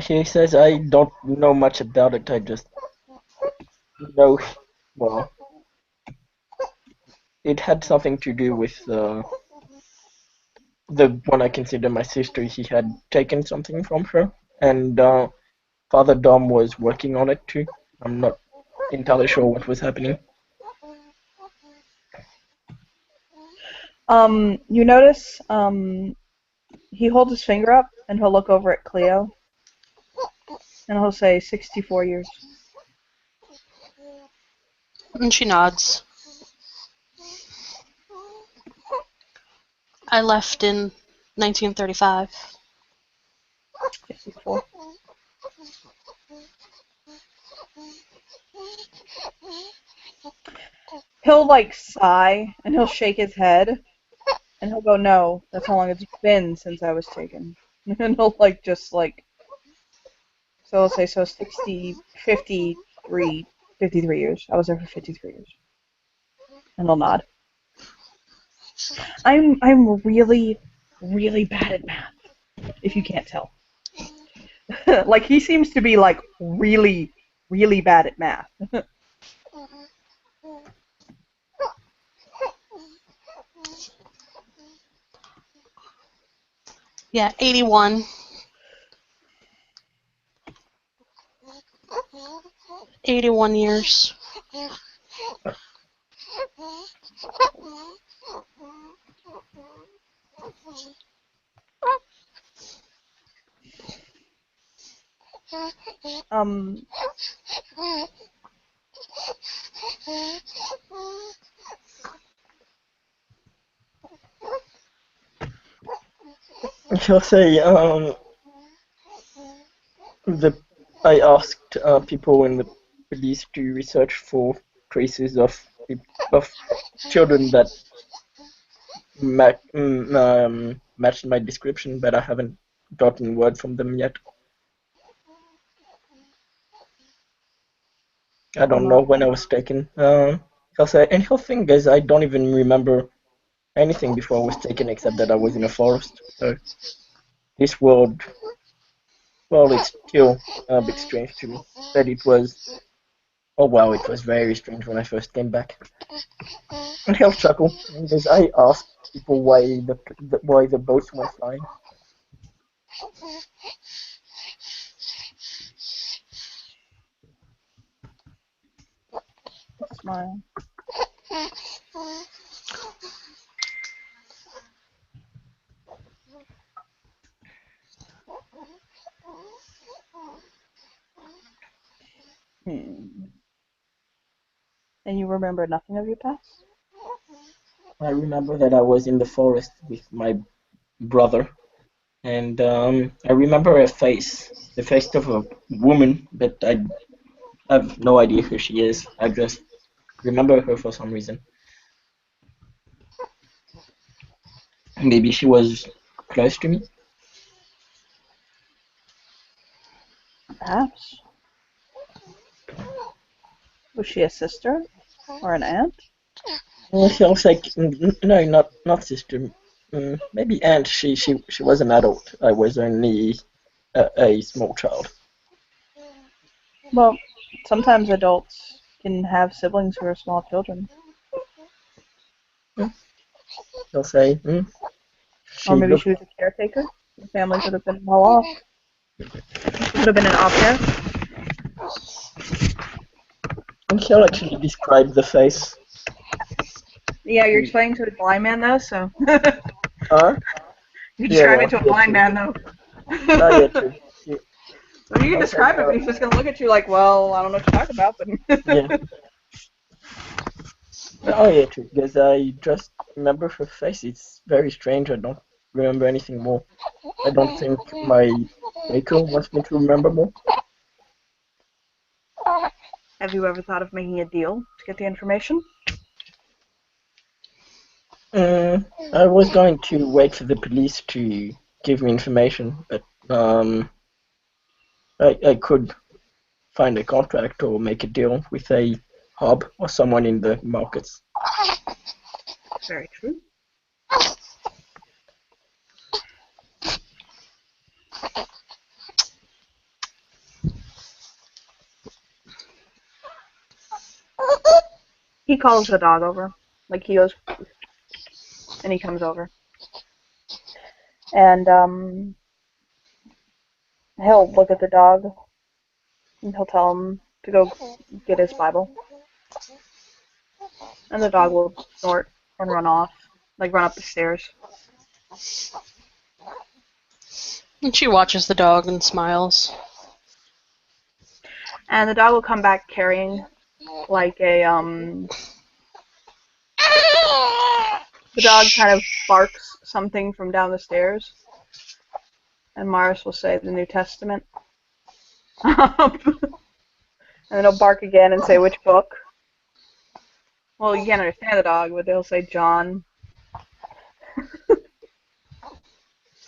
Speaker 3: He says I don't know much about it. I just know, well, it had something to do with the one I consider my sister. He had taken something from her, and Father Dom was working on it too. I'm not entirely sure what was happening.
Speaker 1: You notice, he holds his finger up and he'll look over at Cleo and he'll say 64 years.
Speaker 2: And she nods. I left in 1935.
Speaker 1: 54. He'll like sigh and he'll shake his head and he'll go, no, that's how long it's been since I was taken. And he'll like just like, so he'll say, so 53 years. I was there for 53 years. And he'll nod. I'm really, really bad at math, if you can't tell. Like, he seems to be like really, really bad at math.
Speaker 2: Yeah, 81. 81 years.
Speaker 3: He'll say I asked people in the police to research for traces of children that matched my description, but I haven't gotten word from them yet. I don't know when I was taken. He'll say, and he'll think, guys, I don't even remember anything before I was taken except that I was in a forest. So this world, well, it's still a bit strange to me. But it was, oh wow, it was very strange when I first came back. And he'll chuckle because I asked people why the boats went flying.
Speaker 1: Smile. And you remember nothing of your past?
Speaker 3: I remember that I was in the forest with my brother, and I remember the face of a woman, but I have no idea who she is. I just remember her for some reason. Maybe she was close to me.
Speaker 1: Perhaps. Was she a sister? Or an aunt?
Speaker 3: Well, she was like, no, not sister. Maybe aunt. She was an adult. I was only a small child.
Speaker 1: Well, sometimes adults can have siblings who are small children.
Speaker 3: They'll say,
Speaker 1: Or maybe she was a caretaker. The family could have been well off. She could have been an outcast.
Speaker 3: And she'll actually describe the face.
Speaker 1: Yeah, you're explaining to a blind man though, so you're
Speaker 3: Huh? Yeah,
Speaker 1: describing
Speaker 3: well,
Speaker 1: it to a
Speaker 3: yeah,
Speaker 1: blind
Speaker 3: true.
Speaker 1: man though.
Speaker 3: Oh, yeah, true. Yeah.
Speaker 1: So you can
Speaker 3: Also,
Speaker 1: describe it, but he's just gonna look at you like, well, I don't know what you're talking about,
Speaker 3: yeah.
Speaker 1: but
Speaker 3: Oh, yeah, true. Because I just remember her face. It's very strange. I don't remember anything more. I don't think my maker wants me to remember more.
Speaker 1: have you ever thought of making a deal to get the information?
Speaker 3: I was going to wait for the police to give me information, but I could find a contract or make a deal with a hub or someone in the markets.
Speaker 1: Very true. He calls the dog over. Like he goes and he comes over. And he'll look at the dog and he'll tell him to go get his Bible. And the dog will snort and run off. Like run up the stairs.
Speaker 2: And she watches the dog and smiles.
Speaker 1: And the dog will come back carrying like a the dog kind of barks something from down the stairs. And Morris will say the New Testament. And then he'll bark again and say which book. Well, you can't understand the dog, but they'll say John.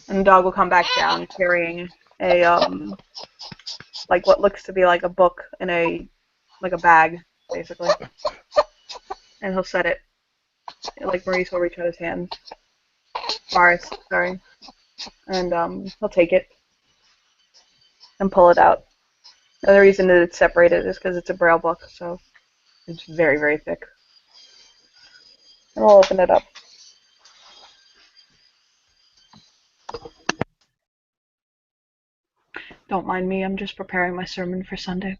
Speaker 1: And the dog will come back down carrying a like what looks to be like a book in a like a bag, basically. And he'll set it like Maurice will reach out his hand. Morris, sorry. And he'll take it and pull it out. The other reason that it's separated is because it's a braille book, so it's very, very thick. And we'll open it up. Don't mind me, I'm just preparing my sermon for Sunday.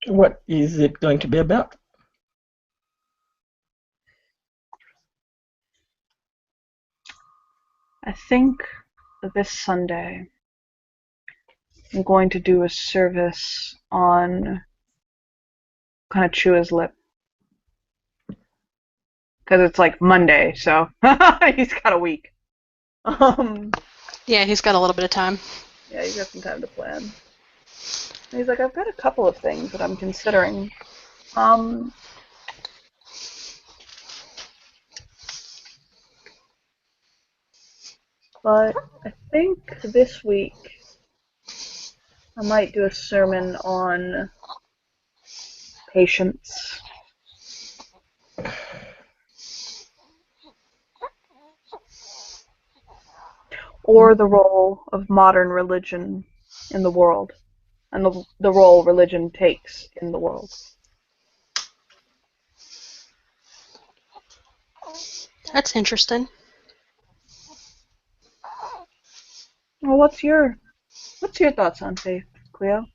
Speaker 3: What is it going to be about?
Speaker 1: I think this Sunday I'm going to do a service on kind of chew his lip. Because it's like Monday, so he's got a week.
Speaker 2: Yeah, he's got a little bit of time.
Speaker 1: Yeah, he's got some time to plan. And he's like, I've got a couple of things that I'm considering. But I think this week I might do a sermon on patience. Or the role of modern religion in the world, and the role religion takes in the world.
Speaker 2: That's interesting.
Speaker 1: Well, what's your thoughts on faith, Cleo?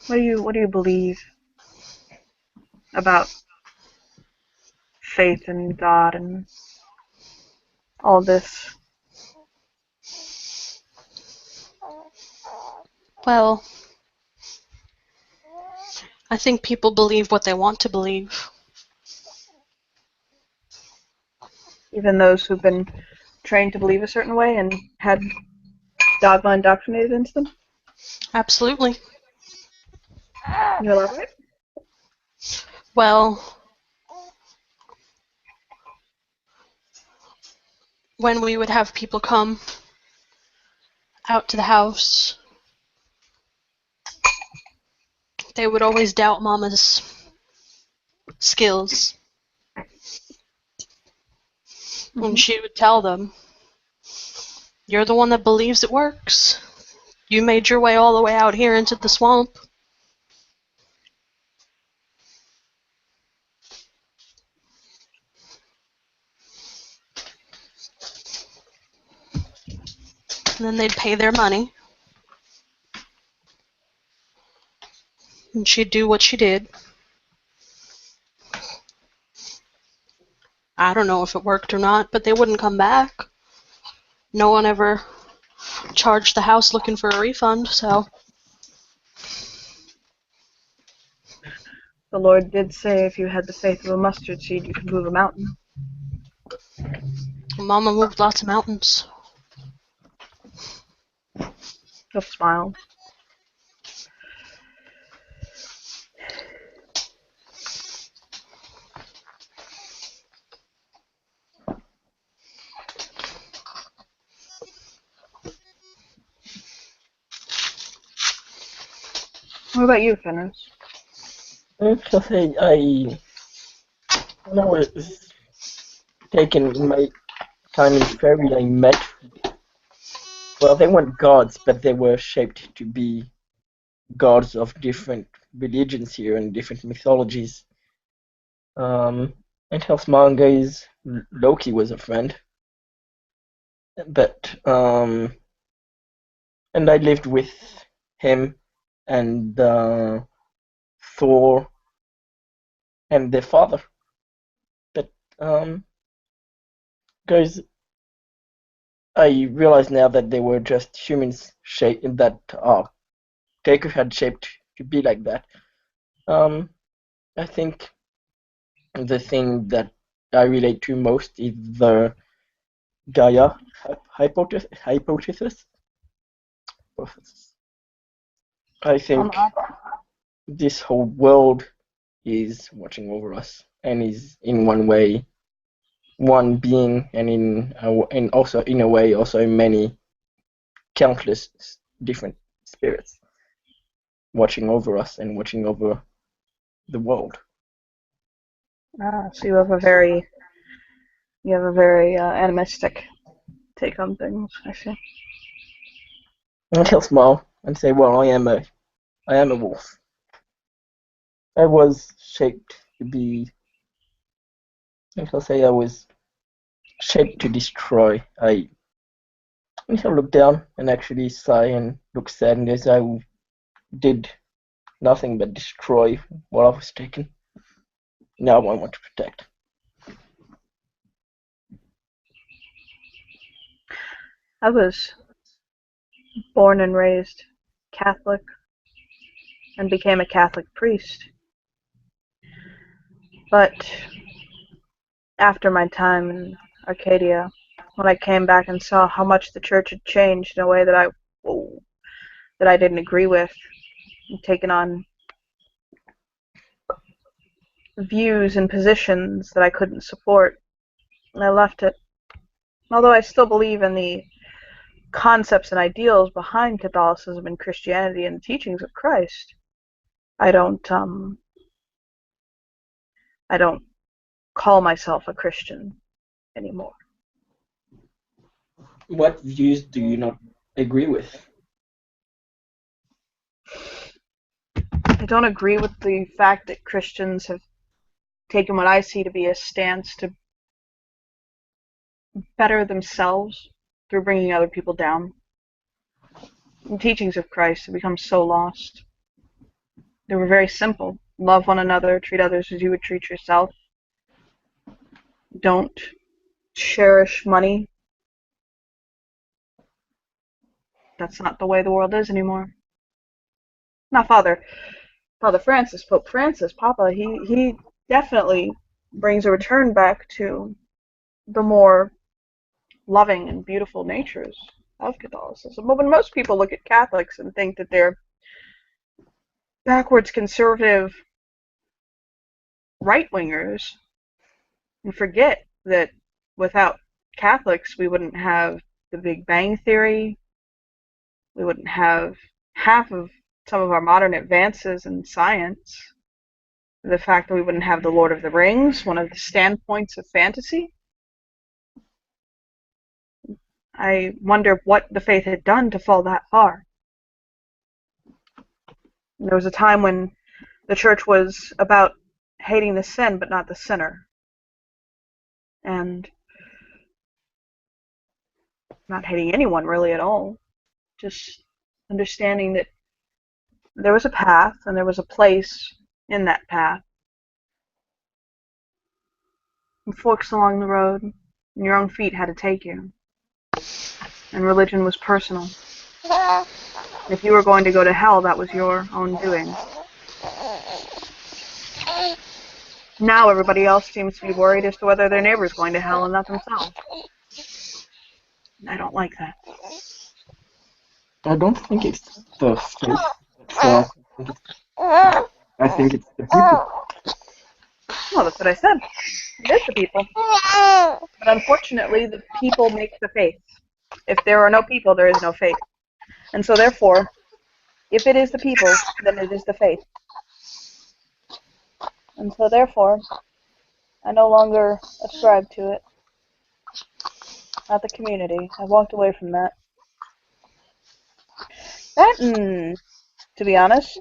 Speaker 1: What do you believe about faith in God and all this?
Speaker 2: Well, I think people believe what they want to believe.
Speaker 1: Even those who've been trained to believe a certain way and had dogma indoctrinated into them?
Speaker 2: Absolutely.
Speaker 1: Can you elaborate?
Speaker 2: Well, when we would have people come out to the house, they would always doubt Mama's skills. And she would tell them, "You're the one that believes it works. You made your way all the way out here into the swamp." And then they'd pay their money. and she'd do what she did. I don't know if it worked or not, but they wouldn't come back. No one ever charged the house looking for a refund, so
Speaker 1: The Lord did say if you had the faith of a mustard seed, you could move a mountain.
Speaker 2: Mama moved lots of mountains.
Speaker 1: He'll smile. What about you, Fenris?
Speaker 3: Because when I was taken in my tiny fairy, I met, well, they weren't gods, but they were shaped to be gods of different religions here and different mythologies. And Hellsmonger's Loki was a friend, but and I lived with him and Thor and their father. But guys, I realize now that they were just humans shaped that Taker had shaped to be like that. I think the thing that I relate to most is the Gaia hypothesis. I think this whole world is watching over us and is in one way one being, and also in a way also many countless different spirits watching over us and watching over the world.
Speaker 1: So you have a very animistic take on things, I see.
Speaker 3: And he'll smile and say, "Well, I am a wolf. I was shaped to be." And he'll say, "I was shaped to destroy." And he'll look down and actually sigh and look sad, and as I did nothing but destroy what I was taken. Now I want to protect.
Speaker 1: I was born and raised Catholic and became a Catholic priest. But after my time in Arcadia, when I came back and saw how much the church had changed in a way that I didn't agree with, and taken on views and positions that I couldn't support, and I left it. Although I still believe in the concepts and ideals behind Catholicism and Christianity and the teachings of Christ, I don't call myself a Christian anymore.
Speaker 3: What views do you not agree with?
Speaker 1: I don't agree with the fact that Christians have taken what I see to be a stance to better themselves through bringing other people down. The teachings of Christ have become so lost. They were very simple. Love one another, treat others as you would treat yourself. Don't cherish money. That's not the way the world is anymore. Now, Father Francis, Pope Francis, Papa, he definitely brings a return back to the more loving and beautiful natures of Catholicism. But when most people look at Catholics and think that they're backwards conservative right-wingers, and forget that without Catholics we wouldn't have the Big Bang Theory, we wouldn't have half of some of our modern advances in science, the fact that we wouldn't have the Lord of the Rings, one of the standpoints of fantasy. I wonder what the faith had done to fall that far. There was a time when the church was about hating the sin but not the sinner, and not hating anyone really at all, just understanding that There was a path, and there was a place in that path. And forks along the road, and your own feet had to take you. And religion was personal. If you were going to go to hell, that was your own doing. Now everybody else seems to be worried as to whether their neighbor's going to hell and not themselves. I don't like that.
Speaker 3: I don't think it's the faith itself. I think it's the people.
Speaker 1: Well, that's what I said. It is the people. But unfortunately, the people make the faith. If there are no people, there is no faith. And so therefore, if it is the people, then it is the faith. And so therefore, I no longer ascribe to it. Not the community. I walked away from that. That, to be honest,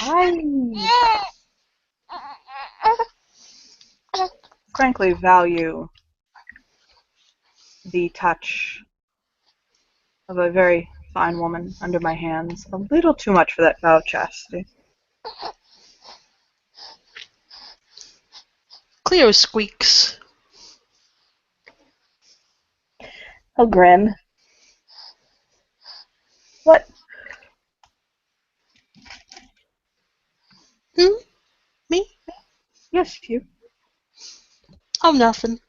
Speaker 1: I frankly value the touch of a very fine woman under my hands a little too much for that vow of chastity.
Speaker 2: Cleo squeaks.
Speaker 1: He'll grin. What?
Speaker 2: Me?
Speaker 1: Yes, you.
Speaker 2: Oh, nothing.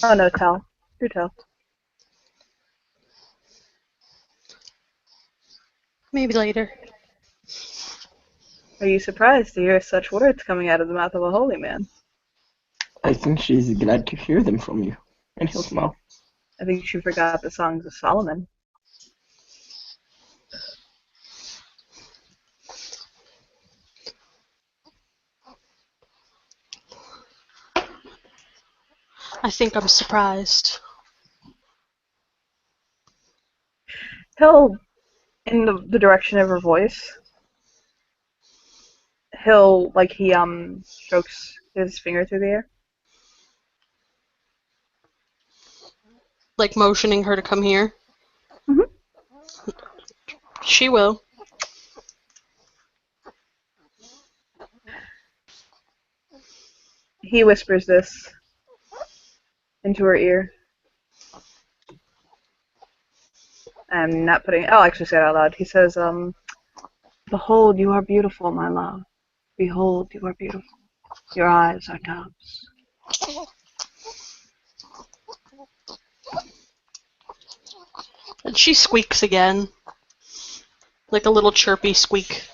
Speaker 1: Oh, no, tell. Do tell.
Speaker 2: Maybe later.
Speaker 1: Are you surprised to hear such words coming out of the mouth of a holy man?
Speaker 3: I think she's glad to hear them from you. And he'll smile.
Speaker 1: I think you forgot the songs of Solomon.
Speaker 2: I think I'm surprised.
Speaker 1: He'll, in the direction of her voice, he'll, like, he strokes his finger through the air.
Speaker 2: Like motioning her to come here?
Speaker 1: Mhm.
Speaker 2: She will.
Speaker 1: He whispers this into her ear. I'm not putting. I'll actually say it out loud. He says, "Behold, you are beautiful, my love. Behold, you are beautiful. Your eyes are doves."
Speaker 2: And she squeaks again. Like a little chirpy squeak.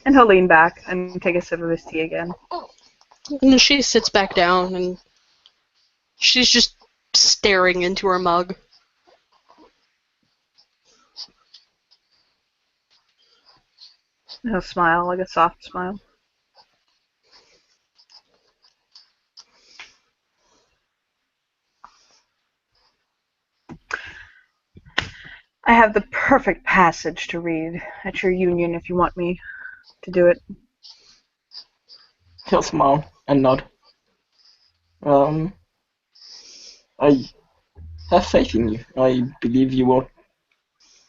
Speaker 1: And he'll lean back and take a sip of his tea again.
Speaker 2: And then she sits back down and she's just staring into her mug.
Speaker 1: He'll smile, like a soft smile. I have the perfect passage to read at your union if you want me to do it.
Speaker 3: He'll smile and nod. I have faith in you. I believe you will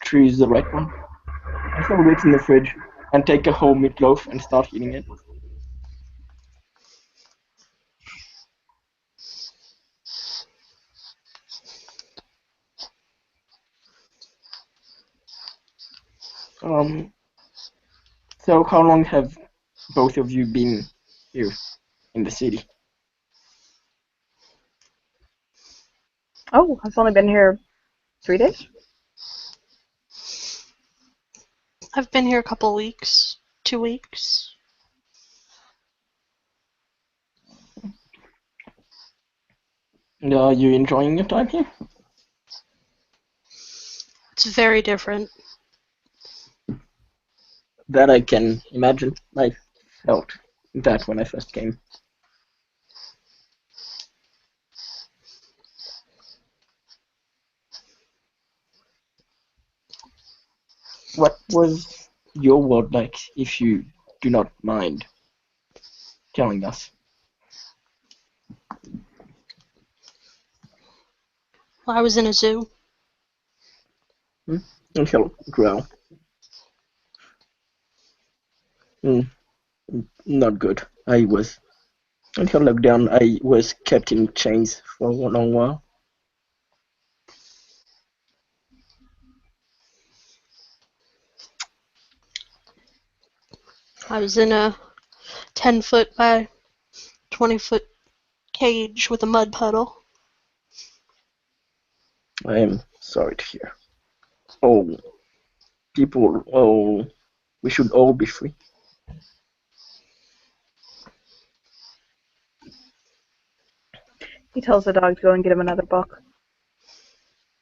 Speaker 3: choose the right one. I shall wait in the fridge and take a whole meatloaf and start eating it. So how long have both of you been here in the city?
Speaker 1: Oh, I've only been here 3 days?
Speaker 2: I've been here a couple weeks. 2 weeks.
Speaker 3: Are you enjoying your time here?
Speaker 2: It's very different.
Speaker 3: That I can imagine. I felt that when I first came. What was your world like, if you do not mind telling us?
Speaker 2: I was in a zoo.
Speaker 3: And he'll growl. Mm, not good. And he'll look down. I was kept in chains for a long while.
Speaker 2: I was in a 10-foot by 20-foot cage with a mud puddle.
Speaker 3: I am sorry to hear. Oh, people, oh, we should all be free.
Speaker 1: He tells the dog to go and get him another book.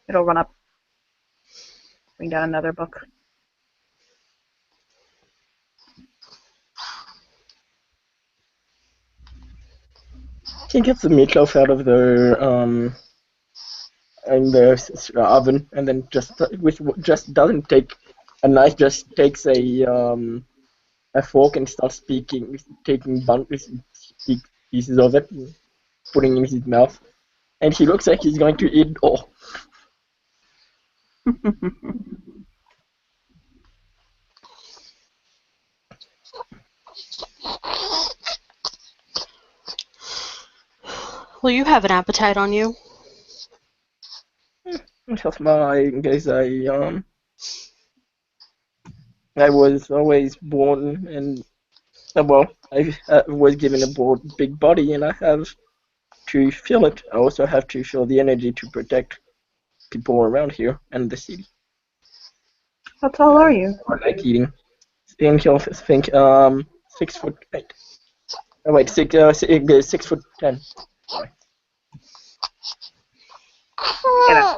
Speaker 1: It'll run up, bring down another book.
Speaker 3: He gets the meatloaf out of the in the oven, and then just doesn't take a knife, just takes a fork and starts taking pieces of it, and putting in his mouth, and he looks like he's going to eat it all.
Speaker 2: Well, you have an appetite on you.
Speaker 3: Just my guess, I was always born and well, I was given a big body, and I have to feel it. I also have to feel the energy to protect people around here and the city.
Speaker 1: How tall are you?
Speaker 3: I like eating. And he'll think 6'8". Oh wait, 6'10".
Speaker 1: Yeah,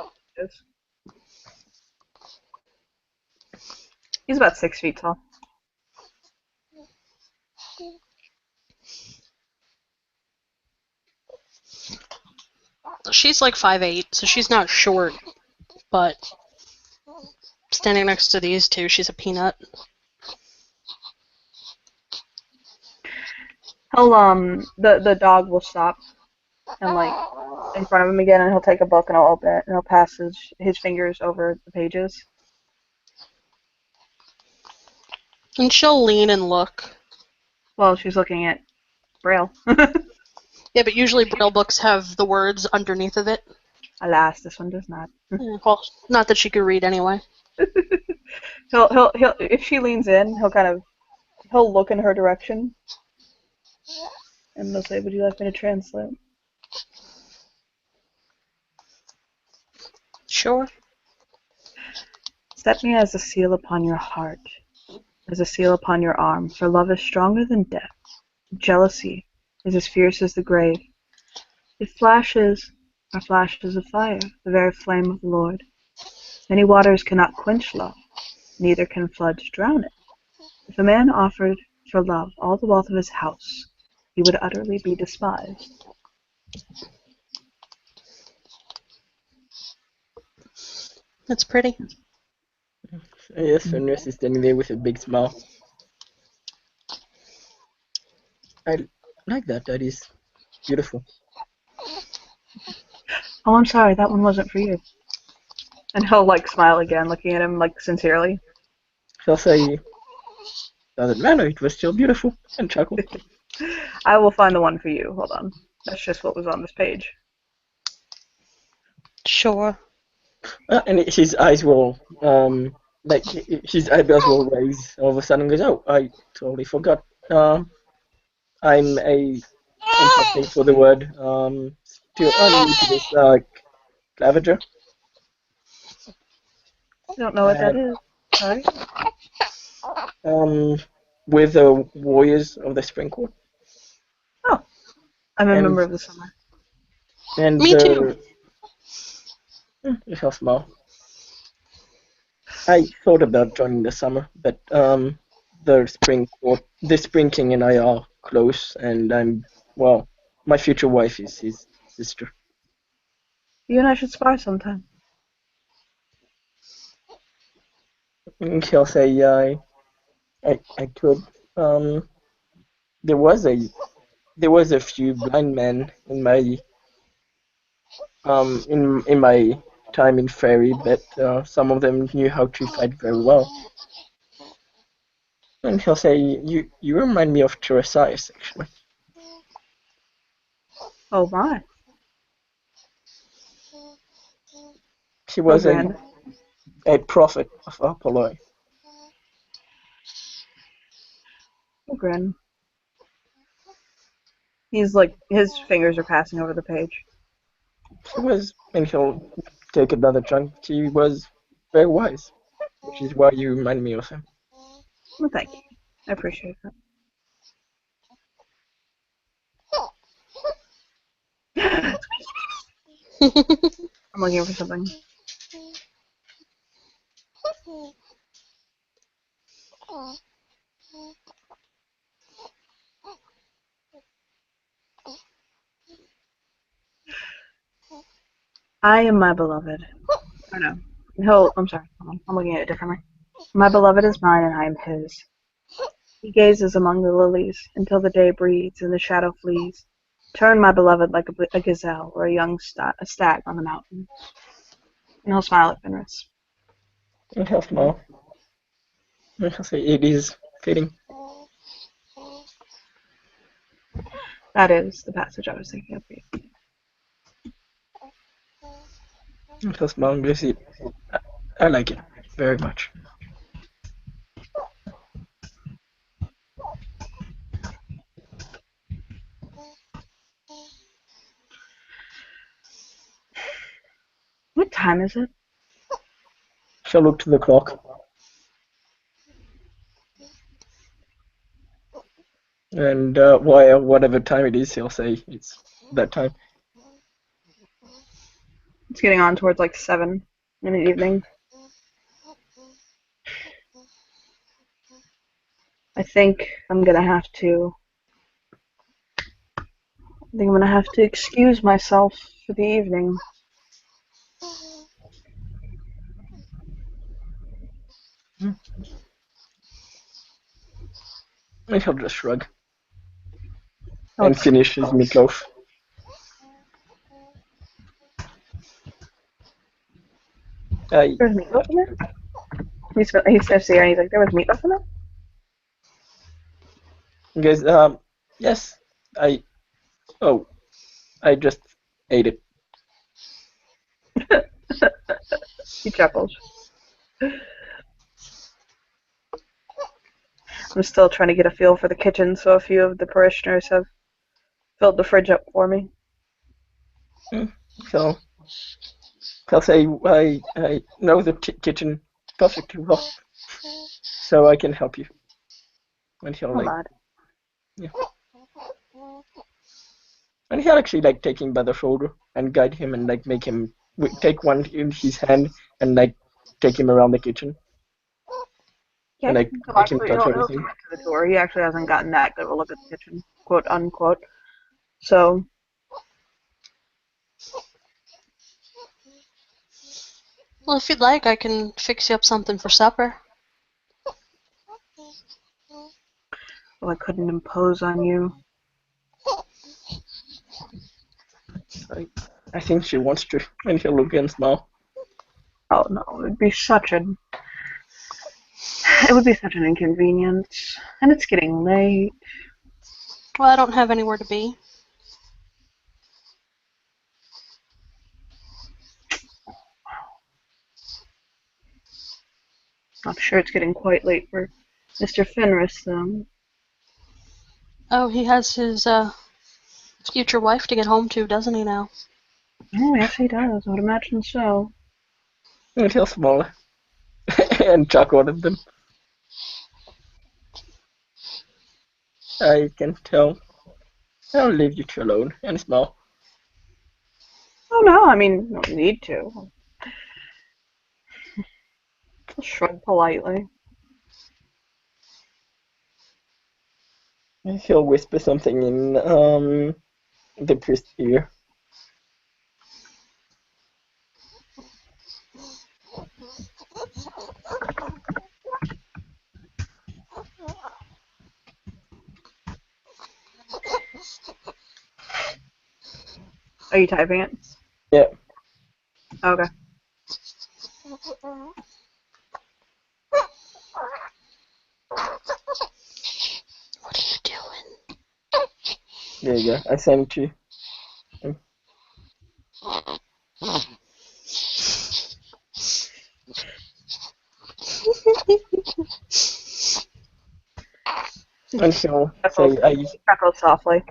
Speaker 1: he's about 6 feet tall.
Speaker 2: She's like 5'8", so she's not short, but standing next to these two, she's a peanut.
Speaker 1: He'll the dog will stop and like in front of him again, and he'll take a book and he'll open it and he'll pass his fingers over the pages.
Speaker 2: And she'll lean and look.
Speaker 1: Well, she's looking at Braille.
Speaker 2: Yeah, but usually Braille books have the words underneath of it.
Speaker 1: Alas, this one does not.
Speaker 2: Well, not that she could read anyway.
Speaker 1: He'll if she leans in, he'll look in her direction, and he'll say, "Would you like me to translate?"
Speaker 2: Sure.
Speaker 1: Set me as a seal upon your heart, as a seal upon your arm, for love is stronger than death. Jealousy is as fierce as the grave. Its flashes are flashes of fire, the very flame of the Lord. Many waters cannot quench love, neither can floods drown it. If a man offered for love all the wealth of his house, he would utterly be despised.
Speaker 2: That's pretty.
Speaker 3: Yes, the nurse is standing there with a big smile. I like that. That is beautiful.
Speaker 1: Oh, I'm sorry, that one wasn't for you. And he'll smile again, looking at him sincerely.
Speaker 3: She'll say, "Doesn't matter. It was still beautiful," and chuckle.
Speaker 1: I will find the one for you. Hold on. That's just what was on this page.
Speaker 2: Sure.
Speaker 3: And his eyes will his eyebrows will raise all of a sudden. And goes, "Oh, I totally forgot. I'm something for the word. Still new to this claviger.
Speaker 1: I don't know what that is. Sorry.
Speaker 3: With the Warriors of the Spring Court.
Speaker 1: Oh, I'm a member of the Summer.
Speaker 3: And
Speaker 2: Me too.
Speaker 3: He'll smile. I thought about joining the Summer, but the Spring King and I are close, and my future wife is his sister.
Speaker 1: You and I should spar sometime.
Speaker 3: And he'll say, I could. There was a few blind men in my time in Fairy, but some of them knew how to fight very well. And he'll say, you remind me of Tiresias, actually.
Speaker 1: Oh my.
Speaker 3: He was
Speaker 1: grand.
Speaker 3: a prophet of Apollo.
Speaker 1: Oh, grin. He's like, his fingers are passing over the page.
Speaker 3: He was, and he'll take another chunk. He was very wise, which is why you remind me of him.
Speaker 1: Well, thank you. I appreciate that. I'm looking for something. I am my beloved. Oh no. I'm sorry. Hold on. I'm looking at it differently. My beloved is mine and I am his. He gazes among the lilies until the day breathes and the shadow flees. Turn, my beloved, like a gazelle or a young stag on the mountain. And he'll smile at Fenris.
Speaker 3: And he'll smile. And he'll say, it is fitting.
Speaker 1: That is the passage I was thinking of.
Speaker 3: And he'll smile and goes, I like it very much.
Speaker 1: What time is it?
Speaker 3: She'll look to the clock. And whatever time it is, he'll say it's that time.
Speaker 1: It's getting on towards like 7 in the evening. I think I'm gonna have to excuse myself for the evening.
Speaker 3: And he'll just shrug.
Speaker 1: Oh,
Speaker 3: And finish his meatloaf.
Speaker 1: There's meatloaf in it? He sniffs the air and he's like, there was meatloaf in it?
Speaker 3: He goes, yes, I just ate it.
Speaker 1: He chuckles. I'm still trying to get a feel for the kitchen, so a few of the parishioners have filled the fridge up for me.
Speaker 3: So he'll say, I know the kitchen perfectly well, so I can help you. And he'll yeah. And he'll actually take him by the shoulder and guide him and make him take one in his hand and take him around the kitchen.
Speaker 1: Yeah,
Speaker 3: and make him touch everything.
Speaker 1: To the door. He actually hasn't gotten that good of a look at the kitchen, quote unquote. So
Speaker 2: Well, if you'd like, I can fix you up something for supper.
Speaker 1: well, I couldn't impose on you.
Speaker 3: I think she wants to, and he'll look and smile.
Speaker 1: Oh no, it would be such an inconvenience. And it's getting late.
Speaker 2: Well, I don't have anywhere to be.
Speaker 1: I'm sure it's getting quite late for Mr. Fenris, though.
Speaker 2: Oh, he has his future wife to get home to, doesn't he now?
Speaker 1: Oh, yes, he does. I would imagine so.
Speaker 3: And he'll smile and chuckle at them. I can tell. I'll leave you two alone and smile.
Speaker 1: Oh no, I mean, no need to. I'll shrug politely.
Speaker 3: He'll whisper something in the priest's ear.
Speaker 1: Are you typing it?
Speaker 3: Yeah.
Speaker 1: Okay.
Speaker 2: What are you doing?
Speaker 3: There you go. I sent it to you. And he'll say,
Speaker 1: Chuckle softly.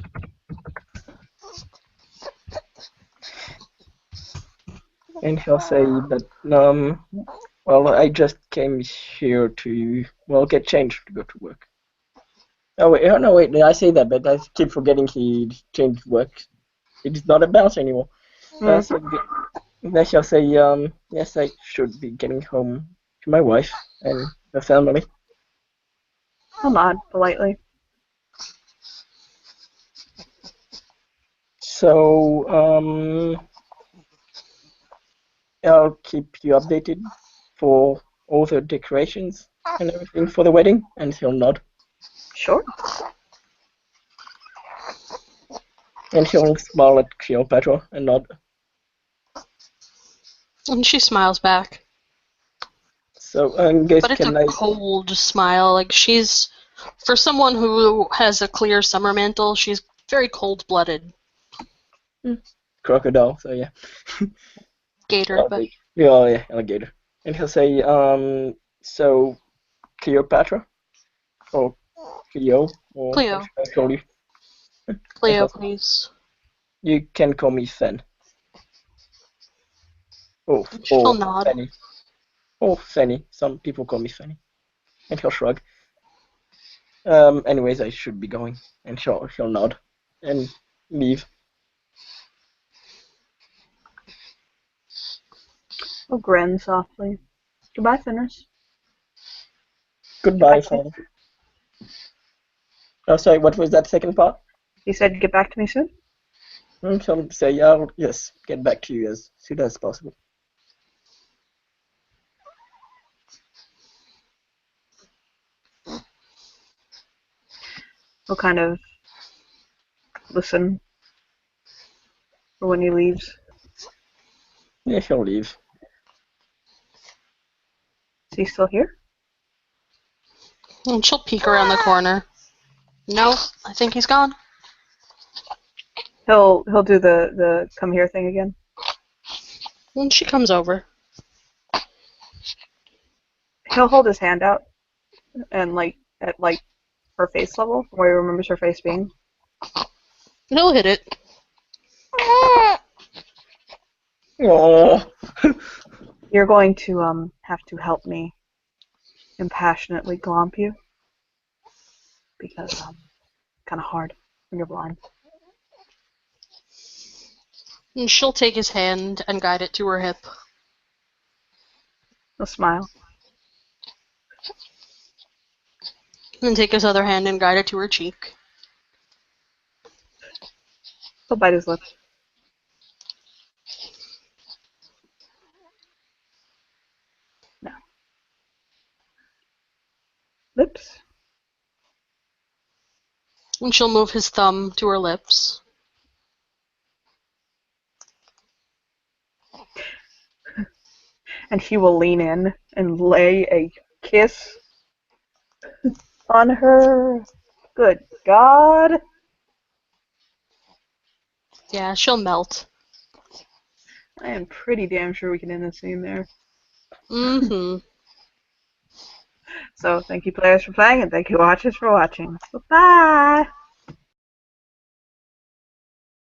Speaker 3: that, well, I just came here to, well, get changed to go to work. Oh, wait, oh, no, wait, I say that, but I keep forgetting he changed work. It is not a bounce anymore. So then she'll say, yes, I should be getting home to my wife and the family.
Speaker 1: I'll nod politely.
Speaker 3: So, I'll keep you updated for all the decorations and everything for the wedding, and he'll nod.
Speaker 1: Sure.
Speaker 3: And he'll smile at Cleopatra and nod.
Speaker 2: And she smiles back.
Speaker 3: So, guys,
Speaker 2: But it's a cold smile. Like, she's, for someone who has a clear summer mantle, she's very cold-blooded.
Speaker 3: Crocodile, so yeah.
Speaker 2: Gator, but...
Speaker 3: Yeah, alligator. And he'll say, so, Cleopatra? Or Cleo? Or
Speaker 2: Cleo.
Speaker 3: What should I call you?
Speaker 2: Cleo, please.
Speaker 3: You can call me Fen. Or
Speaker 2: She'll nod.
Speaker 3: Fanny. Or Fanny. Some people call me Fanny. And he'll shrug. Anyways, I should be going. And he'll nod. And leave.
Speaker 1: I'll grin softly. Goodbye, Fenris.
Speaker 3: Goodbye, Father. Oh, sorry, what was that second part?
Speaker 1: You said get back to me soon?
Speaker 3: He'll say, I'll, yes, get back to you as soon as possible.
Speaker 1: He'll kind of listen for when he leaves.
Speaker 3: Yeah, he'll leave.
Speaker 1: Is he still here?
Speaker 2: And she'll peek around the corner. No, I think he's gone.
Speaker 1: He'll do the come here thing again.
Speaker 2: And she comes over.
Speaker 1: He'll hold his hand out and at her face level, where he remembers her face being.
Speaker 2: He'll hit it.
Speaker 3: Oh.
Speaker 1: You're going to have to help me impassionately glomp you, because kind of hard when you're blind.
Speaker 2: And she'll take his hand and guide it to her hip.
Speaker 1: He'll smile.
Speaker 2: And take his other hand and guide it to her cheek.
Speaker 1: He'll bite his lips. No. Lips?
Speaker 2: And she'll move his thumb to her lips.
Speaker 1: And he will lean in and lay a kiss on her. Good God.
Speaker 2: Yeah, she'll melt.
Speaker 1: I am pretty damn sure we can end the scene there.
Speaker 2: Mm-hmm.
Speaker 1: So thank you players for playing, and thank you watchers for watching. Bye-bye!